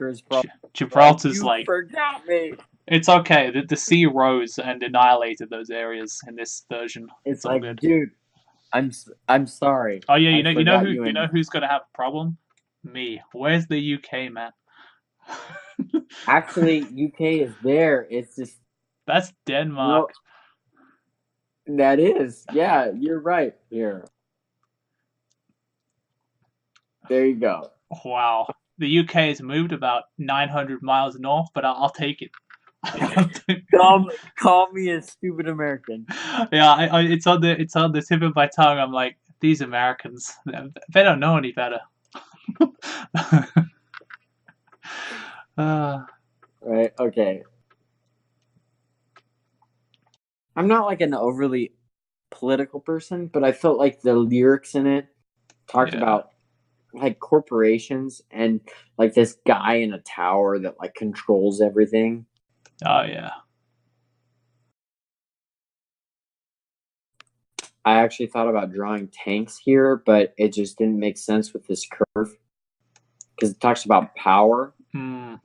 is Gi- probably like, Gibraltar's "You like forgot me." it's okay. The sea rose and annihilated those areas in this version. It's It's all like, good. dude, I'm sorry. Oh yeah, I forgot you you in know who's gonna have a problem? Me. Where's the UK, man? actually UK is there. It's just That's no, Denmark. that is. Yeah, you're right. Here. There you go. Wow. The UK has moved about 900 miles north, but I'll take it. Call me a stupid American. Yeah, it's on the tip of my tongue. I'm like these Americans, they don't know any better. uh, Right? Okay. I'm not like an overly political person, but I felt like the lyrics in it talked Yeah. about like corporations and like this guy in a tower that like controls everything. Oh yeah. I actually thought about drawing tanks here, but it just didn't make sense with this curve because it talks about power. Mm.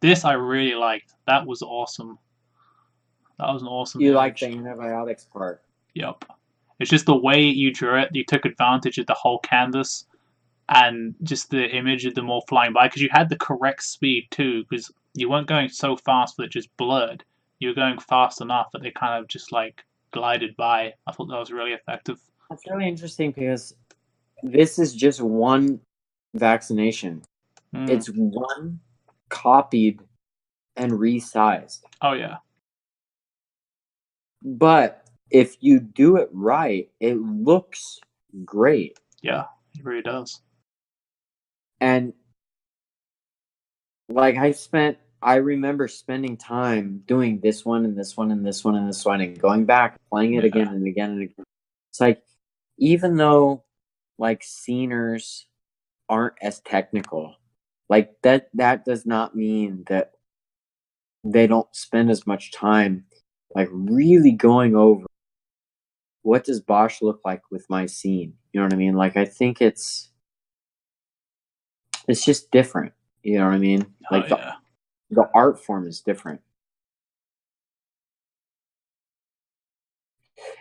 This I really liked. That was awesome. That was an awesome You like the image. antibiotics part. Yep. It's just the way you drew it. You took advantage of the whole canvas and just the image of them all flying by because you had the correct speed too. Because you weren't going so fast that it just blurred. You were going fast enough that they kind of just like glided by. I thought that was really effective. That's really interesting because this is just one vaccination. Mm. It's one copied and resized. Oh yeah. But if you do it right, it looks great. Yeah. It really does. And like I remember spending time doing this one and this one and this one and this one and going back, playing it Yeah. again and again and again. It's like, even though like sceners aren't as technical, like that does not mean that they don't spend as much time like really going over what does Bosch look like with my scene. You know what I mean? Like I think it's just different. You know what I mean? Oh Like yeah. the art form is different.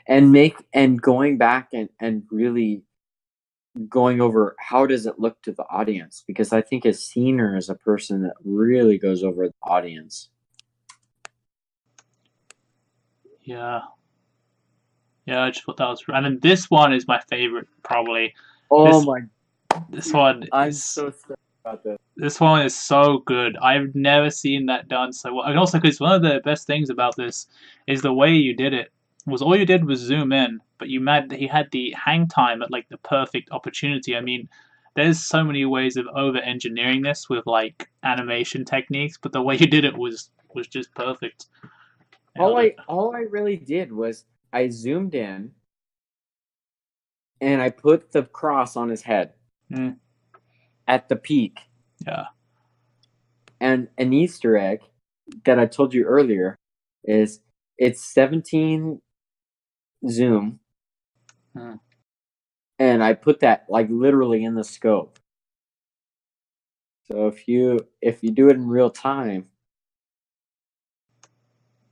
And going back and really going over how does it look to the audience, because I think a scener is a person that really goes over the audience. Yeah. Yeah. I just thought that was. And then this one is my favorite probably. Oh This my this dude, one I'm is so sad about this. This one is so good. I've never seen that done so well. And also, because one of the best things about this is the way you did it. Was all you did was zoom in, but he had the hang time at like the perfect opportunity. I mean, there's so many ways of over engineering this with like animation techniques, but the way you did it was just perfect. Nailed it. All I really did was I zoomed in and I put the cross on his head Mm, at the peak. yeah. And an Easter egg that I told you earlier is it's 17 zoom, Mm. and I put that like literally in the scope. So if you do it in real time,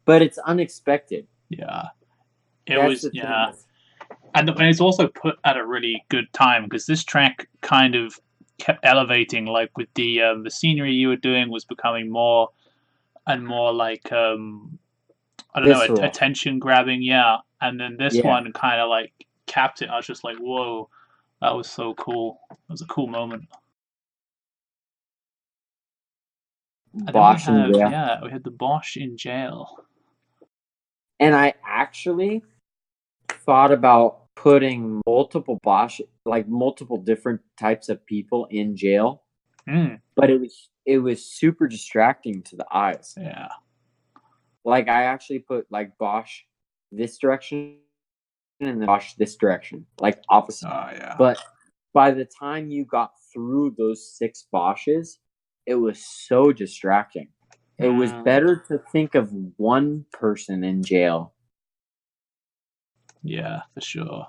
but it's unexpected. Yeah. It That's was the yeah. thing. And it's also put at a really good time because this track kind of kept elevating. Like with the scenery you were doing was becoming more and more like I don't know, Visceral. attention grabbing. Yeah, and then this Yeah. one kind of like capped it. I was just like, whoa, that was so cool. It was a cool moment. And then Bosch and jail. we had the Bosch in jail. And I actually thought about putting multiple Bosch, like multiple different types of people in jail, Mm, but it was super distracting to the eyes. yeah. Like I actually put like Bosch this direction and then Bosch this direction, like opposite. Oh yeah. But by the time you got through those 6 Bosches, it was so distracting. It was Mm, better to think of one person in jail. yeah, for sure.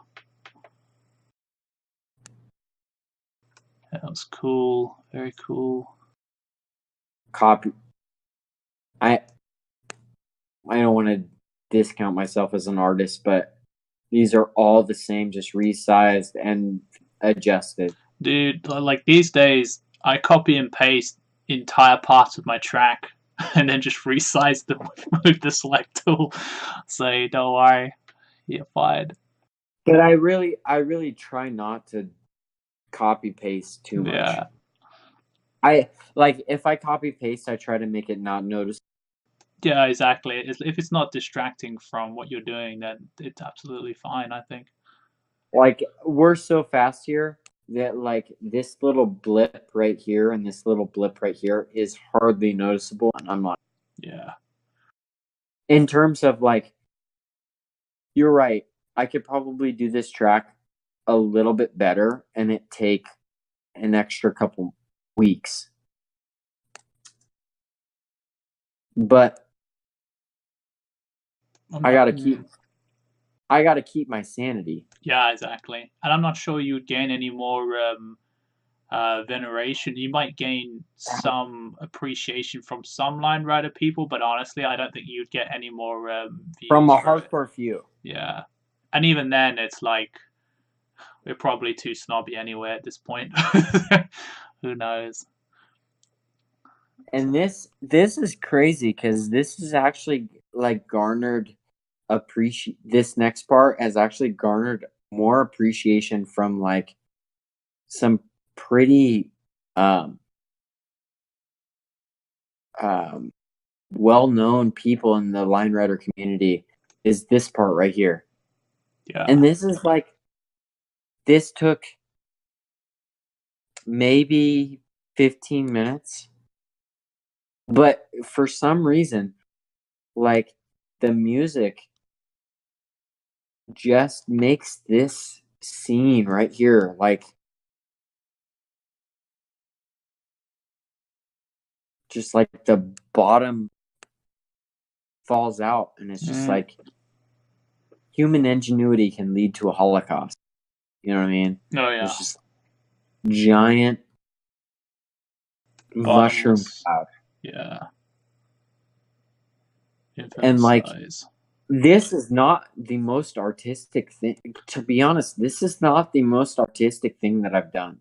That was cool. Very cool. Copy. I I don't want to discount myself as an artist, but these are all the same, just resized and adjusted. Dude, like these days, I copy and paste entire parts of my track and then just resize them with the select tool. Say, don't worry, you're fired. But I really try not to copy paste too much. Yeah, I like if I copy paste, I try to make it not noticeable. yeah, exactly. If it's not distracting from what you're doing, then it's absolutely fine. I think. Like we're so fast here that like this little blip right here and this little blip right here is hardly noticeable, and I'm like, Yeah, in terms of like you're right. I could probably do this track a little bit better and it take an extra couple weeks. But I'm I not. gotta keep my sanity. Yeah, exactly. And I'm not sure you would gain any more veneration. You might gain some appreciation from some line rider people, but honestly, I don't think you'd get any more From views a for it. hardcore few. Yeah, and even then, it's like we're probably too snobby anyway at this point. Who knows? And this is crazy because this is actually like garnered appreciate this next part has actually garnered more appreciation from like some pretty um um well-known people in the line rider community is this part right here. Yeah. And this is like this took maybe 15 minutes. But for some reason, like the music just makes this scene right here like just like the bottom falls out and it's just Mm. like human ingenuity can lead to a holocaust. You know what I mean? Oh yeah. There's just giant mushroom Bottomless. cloud. Yeah. Infinite And like size. this is not the most artistic thing. To be honest, this is not the most artistic thing that I've done.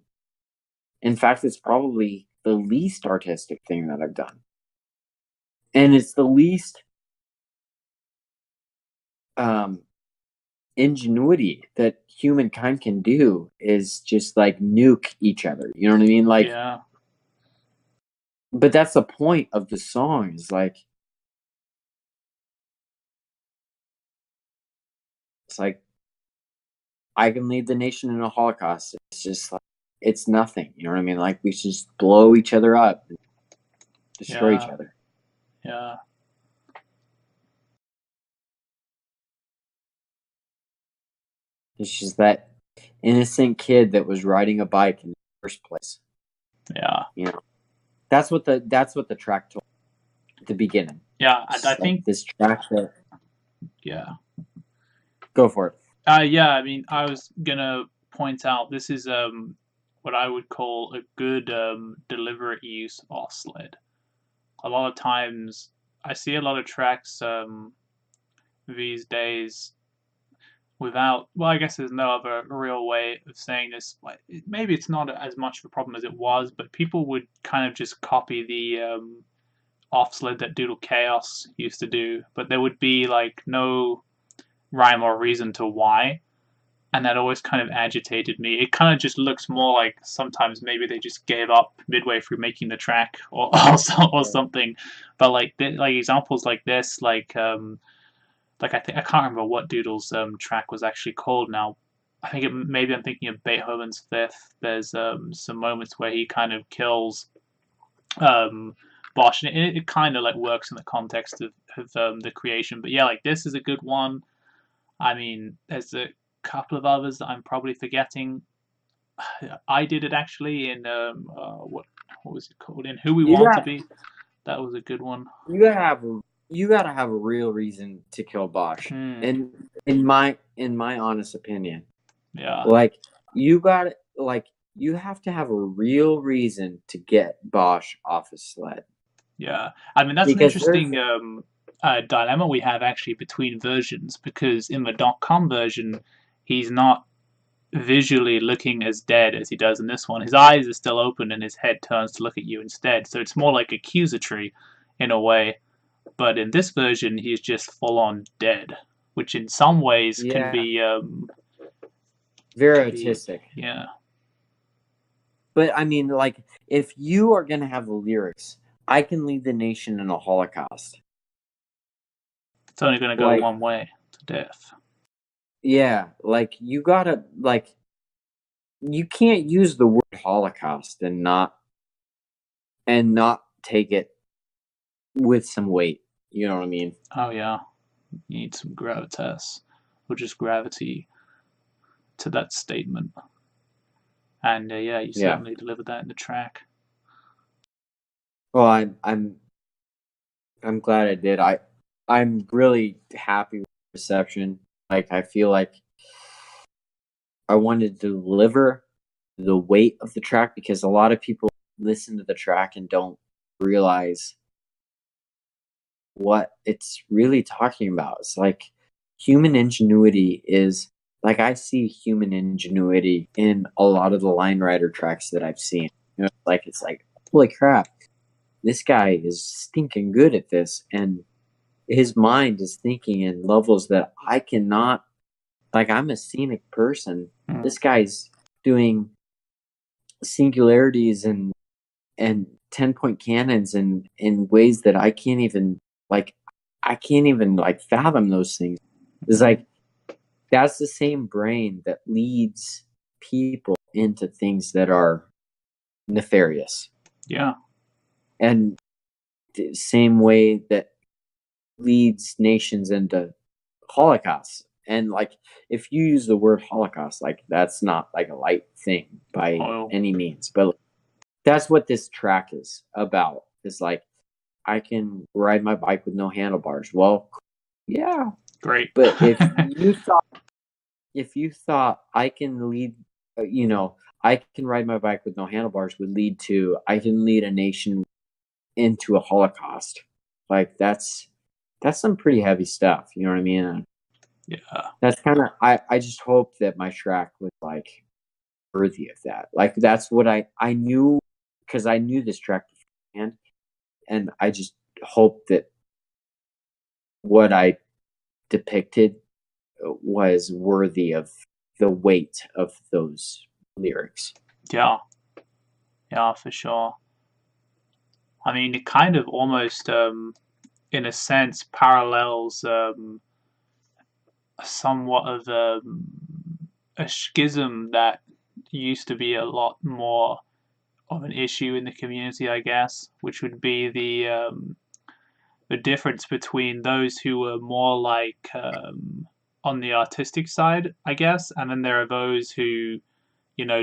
In fact, it's probably the least artistic thing that I've done. And it's the least um ingenuity that humankind can do is just like nuke each other. You know what I mean? Like, Yeah. but that's the point of the song is like, it's like, I can lead the nation in a Holocaust. It's just like, it's nothing. You know what I mean? Like, we should just blow each other up, and destroy each Yeah. other. Yeah. It's just that innocent kid that was riding a bike in the first place. Yeah. You know, that's what the track told at the beginning. Yeah. I It's like think. this track that Yeah. go for it. Yeah. I mean, I was gonna point out this is what I would call a good deliberate use of sled. A lot of times, I see a lot of tracks these days without. Well, I guess there's no other real way of saying this. Maybe it's not as much of a problem as it was, but people would kind of just copy the off sled that Doodle Chaos used to do, but there would be like no rhyme or reason to why. And that always kind of agitated me. It kind of just looks more like sometimes maybe they just gave up midway through making the track or something. But like examples like this, like I can't remember what Doodle's track was actually called now. I think maybe I'm thinking of Beethoven's Fifth. There's some moments where he kind of kills um, Bosch, and it kind of like works in the context of the creation. But yeah, like this is a good one. I mean, there's a couple of others that I'm probably forgetting. I did it actually in what was it called, in Who We You Want to got Be. That was a good one. you gotta have you gotta have a real reason to kill Bosch. Hmm. And in my honest opinion, Yeah. like you got like you have to have a real reason to get Bosch off a sled Yeah, I mean that's an because there's interesting dilemma we have actually between versions because in the .com version, he's not visually looking as dead as he does in this one. His eyes are still open and his head turns to look at you instead, so it's more like accusatory in a way. But in this version, he's just full on dead, which in some ways yeah can very be autistic. yeah But I mean, like if you are gonna have the lyrics, I can lead the nation in a Holocaust. it's only going to go Like one way to death. yeah, like you gotta like you can't use the word Holocaust and not take it with some weight. You know what I mean? Oh yeah, you need some gravitas. or just gravity to that statement. And yeah, you Yeah. certainly delivered that in the track. Well, I'm glad I did. I'm really happy with the reception. Like, I feel like I wanted to deliver the weight of the track, because a lot of people listen to the track and don't realize what it's really talking about. It's like human ingenuity is like, I see human ingenuity in a lot of the Line Rider tracks that I've seen. It's like holy crap, this guy is stinking good at this, and his mind is thinking in levels that I cannot. Like, I'm a scenic person. This guy's doing singularities and 10-point cannons in ways that I can't even like. I can't even like fathom those things. It's like, that's the same brain that leads people into things that are nefarious. Yeah. And the same way that leads nations into holocausts. And like, if you use the word Holocaust, like, that's not like a light thing by any means, but that's what this track is about. It's like, I can ride my bike with no handlebars. Well, yeah, great. But if you thought I can lead, I can ride my bike with no handlebars would lead to, I can lead a nation into a Holocaust. Like, that's some pretty heavy stuff. You know what I mean? Yeah. That's kind of, I just hope that my track was like worthy of that. Like, that's what I knew, because I knew this track beforehand, and I just hope that what I depicted was worthy of the weight of those lyrics. Yeah. Yeah, for sure. I mean, it kind of almost, in a sense, parallels somewhat of a schism that used to be a lot more of an issue in the community, I guess, which would be the difference between those who were more like on the artistic side, I guess, and then there are those who,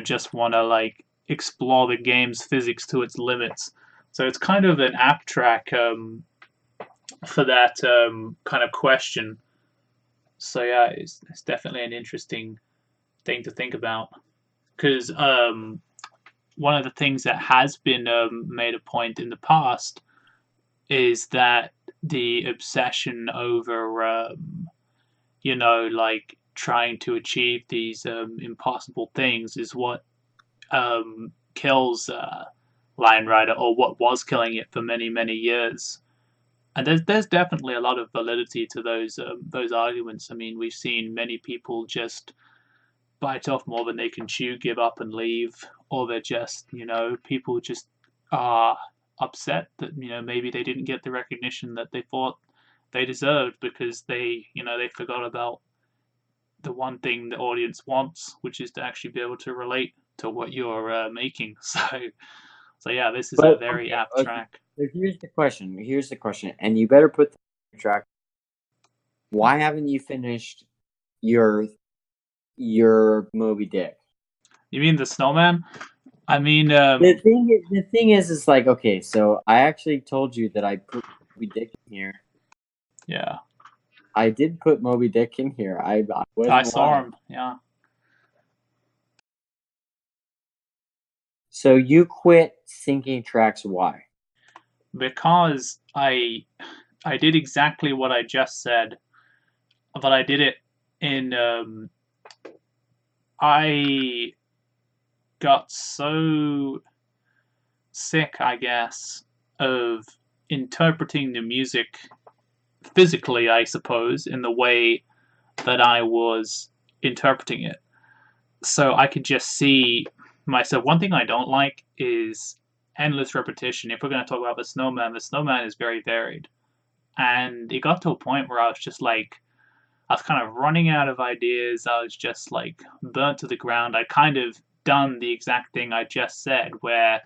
just want to like explore the game's physics to its limits. So it's kind of an apt track for that kind of question. So yeah, it's definitely an interesting thing to think about, because one of the things that has been made a point in the past is that the obsession over like trying to achieve these impossible things is what kills Lion Rider, or what was killing it for many many years. And there's definitely a lot of validity to those arguments. I mean, we've seen many people just bite off more than they can chew, give up and leave, or they're just, people just are upset that, maybe they didn't get the recognition that they thought they deserved, because they forgot about the one thing the audience wants, which is to actually be able to relate to what you're making. So yeah, this is a But very okay, apt okay. track. So here's the question, and you better put the track. Why haven't you finished your Moby Dick? You mean the snowman? I mean, The thing is like, okay, so I actually told you that I put Moby Dick in here. yeah, I did put Moby Dick in here. I I wasn't saw lying. him. Yeah, So you quit syncing tracks. Why? because I did exactly what I just said, but I did it in I got so sick, I guess, of interpreting the music physically, I suppose, in the way that I was interpreting it. So I could just see myself. One thing I don't like is endless repetition. If we're going to talk about the snowman is very varied. And it got to a point where I was just like, I was kind of running out of ideas. I was just like burnt to the ground. I kind of done the exact thing I just said, where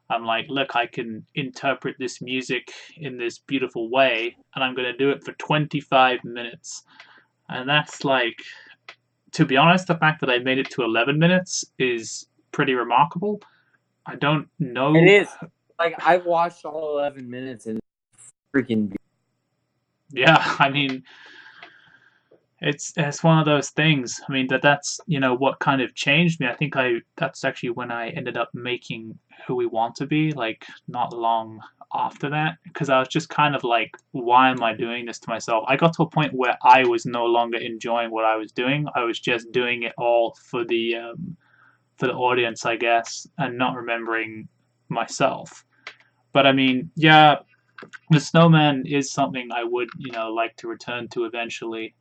I'm like, look, I can interpret this music in this beautiful way, and I'm going to do it for 25 minutes. And that's like, to be honest, the fact that I made it to 11 minutes is pretty remarkable. I don't It know. is. Like, I've watched all 11 minutes and it's freaking. Yeah, I mean, it's one of those things. I mean, that's what kind of changed me. I think I that's actually when I ended up making Who We Want to Be, like not long after that, because I was just kind of like, why am I doing this to myself? I got to a point where I was no longer enjoying what I was doing. I was just doing it all for the audience, I guess, and not remembering myself. But I mean, yeah, the snowman is something I would like to return to eventually.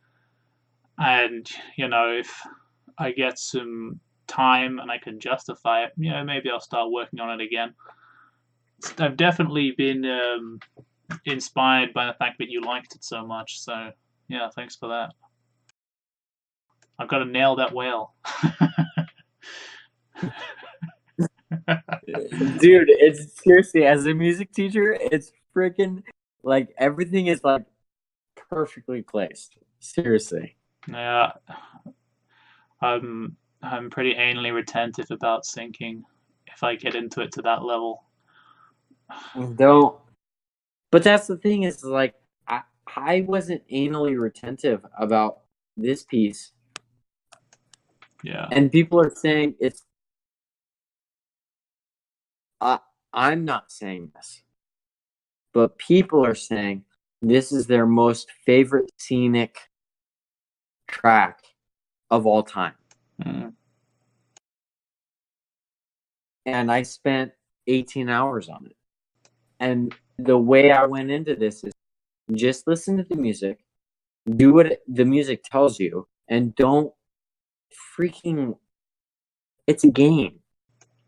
And if I get some time and I can justify it, maybe I'll start working on it again. I've definitely been inspired by the fact that you liked it so much. So yeah, thanks for that. I've got to nail that whale. Dude, it's seriously, as a music teacher, it's freaking like everything is like perfectly placed. Seriously. Yeah, I'm pretty anally retentive about syncing. If I get into it to that level, Don't. But that's the thing is like I wasn't anally retentive about this piece, yeah, and people are saying it's. I I'm not saying this, but people are saying this is their most favorite scenic track of all time. mm, And I spent 18 hours on it. And the way I went into this is just listen to the music, do what the music tells you, and don't freaking. It's a game.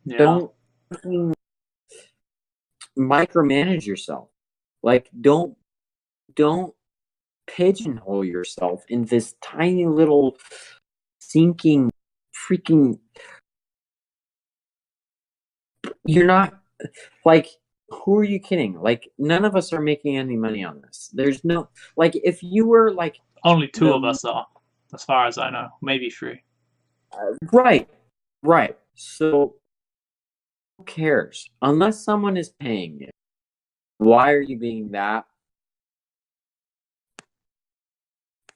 yeah, Don't freaking micromanage yourself. Like, don't pigeonhole yourself in this tiny little sinking freaking. You're not like, who are you kidding? Like, none of us are making any money on this. There's no, like, if you were like only two of the us are, as far as I know, maybe three. right, right. So who cares? Unless someone is paying you, why are you being that?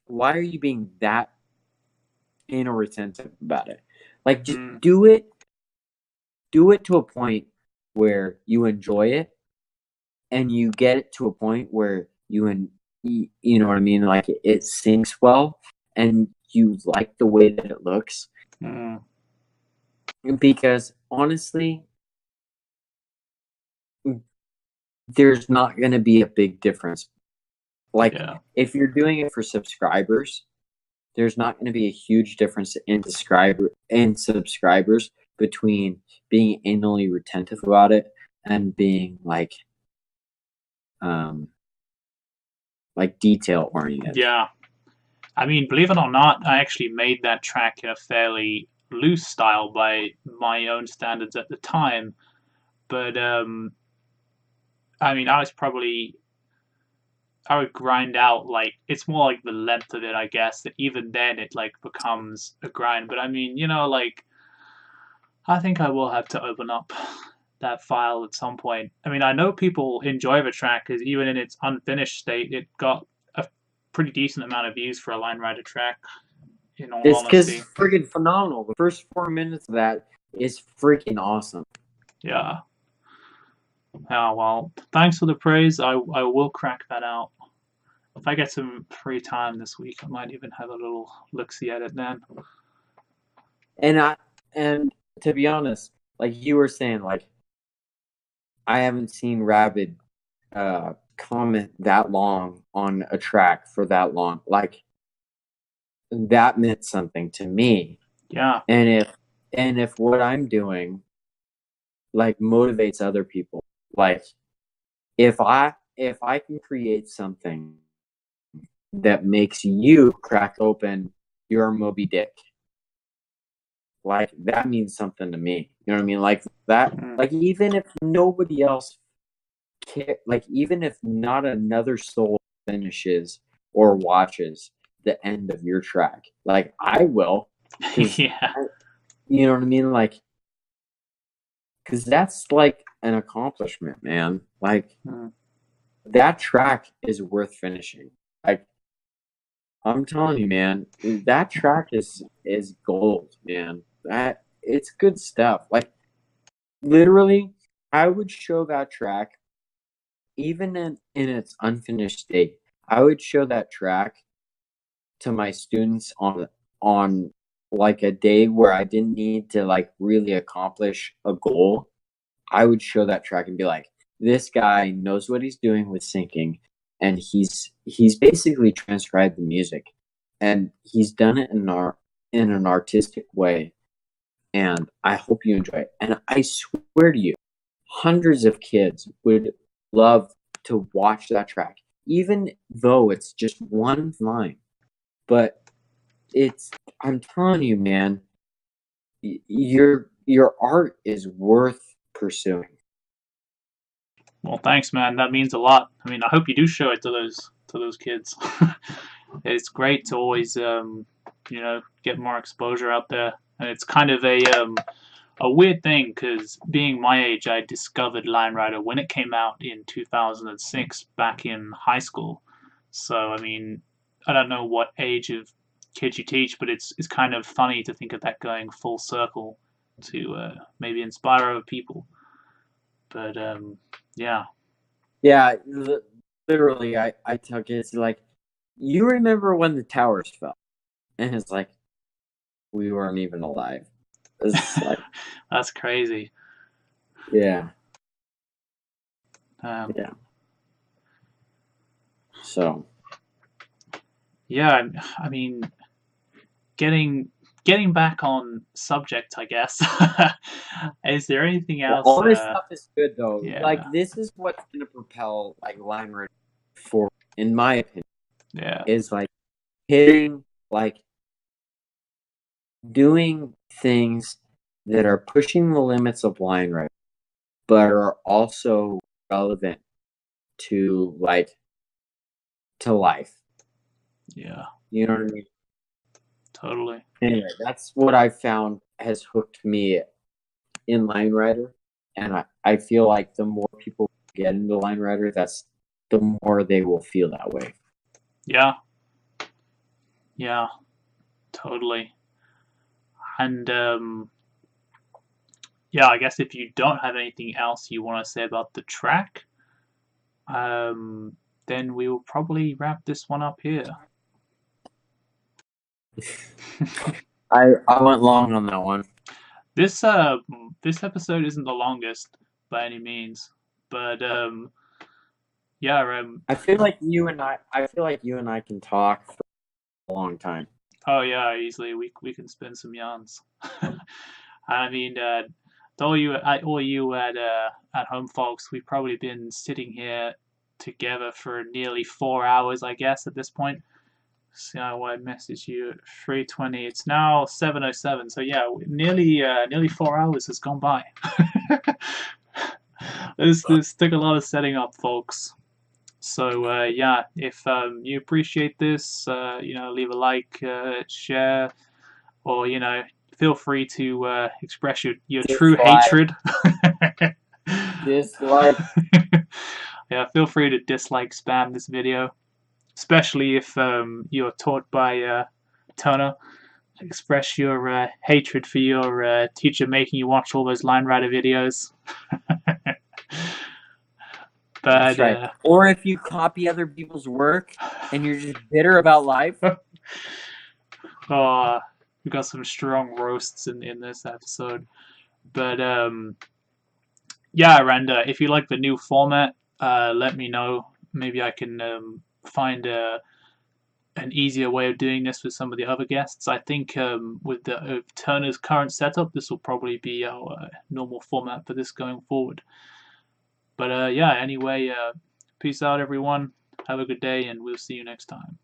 Why are you being that anal retentive about it? Like, just Mm, do it to a point where you enjoy it, and you get it to a point where you know what I mean, like it syncs well, and you like the way that it looks. mm, Because honestly, there's not going to be a big difference. Like, yeah, if you're doing it for subscribers, there's not going to be a huge difference in subscribers between being anally retentive about it and being um like detail oriented. yeah. I mean, believe it or not, I actually made that track in a fairly loose style by my own standards at the time. But I mean, I would grind out like it's more like the length of it, I guess. That even then it like becomes a grind. But I mean, like I think I will have to open up that file at some point. I mean, I know people enjoy the track because even in its unfinished state, it got a pretty decent amount of views for a Line Rider track. In all It's because honesty, it's freaking phenomenal. The first 4 minutes of that is freaking awesome. yeah. Yeah, well, thanks for the praise. I will crack that out. If I get some free time this week, I might even have a little look see at it then. And to be honest, like you were saying, like I haven't seen Rabid comment that long on a track for that long. Like, that meant something to me. Yeah, And if what I'm doing like motivates other people, like if I can create something that makes you crack open your Moby Dick, like that means something to me. You know what I mean? Like that, mm, like even if nobody else care, like even if not another soul finishes or watches, the end of your track. Like I will, because Yeah. you know what I mean. Like, because that's like an accomplishment, man. Like Mm. that track is worth finishing. Like I'm telling you, man, that track is gold, man. That it's good stuff. Like literally, I would show that track even in its unfinished state. I would show that track to my students on like a day where I didn't need to like really accomplish a goal. I would show that track and be like, this guy knows what he's doing with syncing, and he's basically transcribed the music, and he's done it in an artistic way, and I hope you enjoy it. And I swear to you, hundreds of kids would love to watch that track, even though it's just one line. But it's I'm telling you, man, your art is worth pursuing. Well, thanks, man. That means a lot. I mean, I hope you do show it to those kids. It's great to always get more exposure out there, and it's kind of a weird thing because being my age, I discovered Line Rider when it came out in 2006 back in high school. So I mean, I don't know what age of kids you teach, but it's kind of funny to think of that going full circle to maybe inspire other people. But yeah. Yeah, literally, I tell kids like, you remember when the towers fell, and it's like we weren't even alive. It's like, That's crazy. yeah, Um, yeah. So yeah, I mean, getting getting back on subject, I guess. Is there anything yeah, else? all this stuff is good though. Like Yeah, this is what's gonna propel like line running for, in my opinion, yeah, is like hitting like doing things that are pushing the limits of line running, but are also relevant to like to life. yeah, You know what I mean? totally. Anyway, that's what I found has hooked me in Line Rider, and I feel like the more people get into Line Rider, that's the more they will feel that way. Yeah, yeah, totally. And yeah, I guess if you don't have anything else you want to say about the track, um, then we will probably wrap this one up here. I went long on that one. This this episode isn't the longest by any means, but yeah, I feel like you and I can talk for a long time. oh yeah, easily we can spin some yarns. I mean, to all you at home, folks, we've probably been sitting here together for nearly 4 hours, I guess, at this point. See how I message you at 3:20. It's now 7:07. So yeah, nearly 4 hours has gone by. This took a lot of setting up, folks. So yeah, if you appreciate this, leave a like, share, or feel free to express your true Dislike, hatred. dislike. Yeah, feel free to dislike, spam this video, especially if you're taught by Turner. Express your hatred for your teacher making you watch all those line writer videos. That's But right. Or if you copy other people's work and you're just bitter about life. oh, we got some strong roasts in this episode. But yeah, Randa, if you like the new format, let me know. Maybe I can find an easier way of doing this with some of the other guests. I think with the Turner's current setup, this will probably be our normal format for this going forward. But yeah, anyway, peace out, everyone. Have a good day, and we'll see you next time.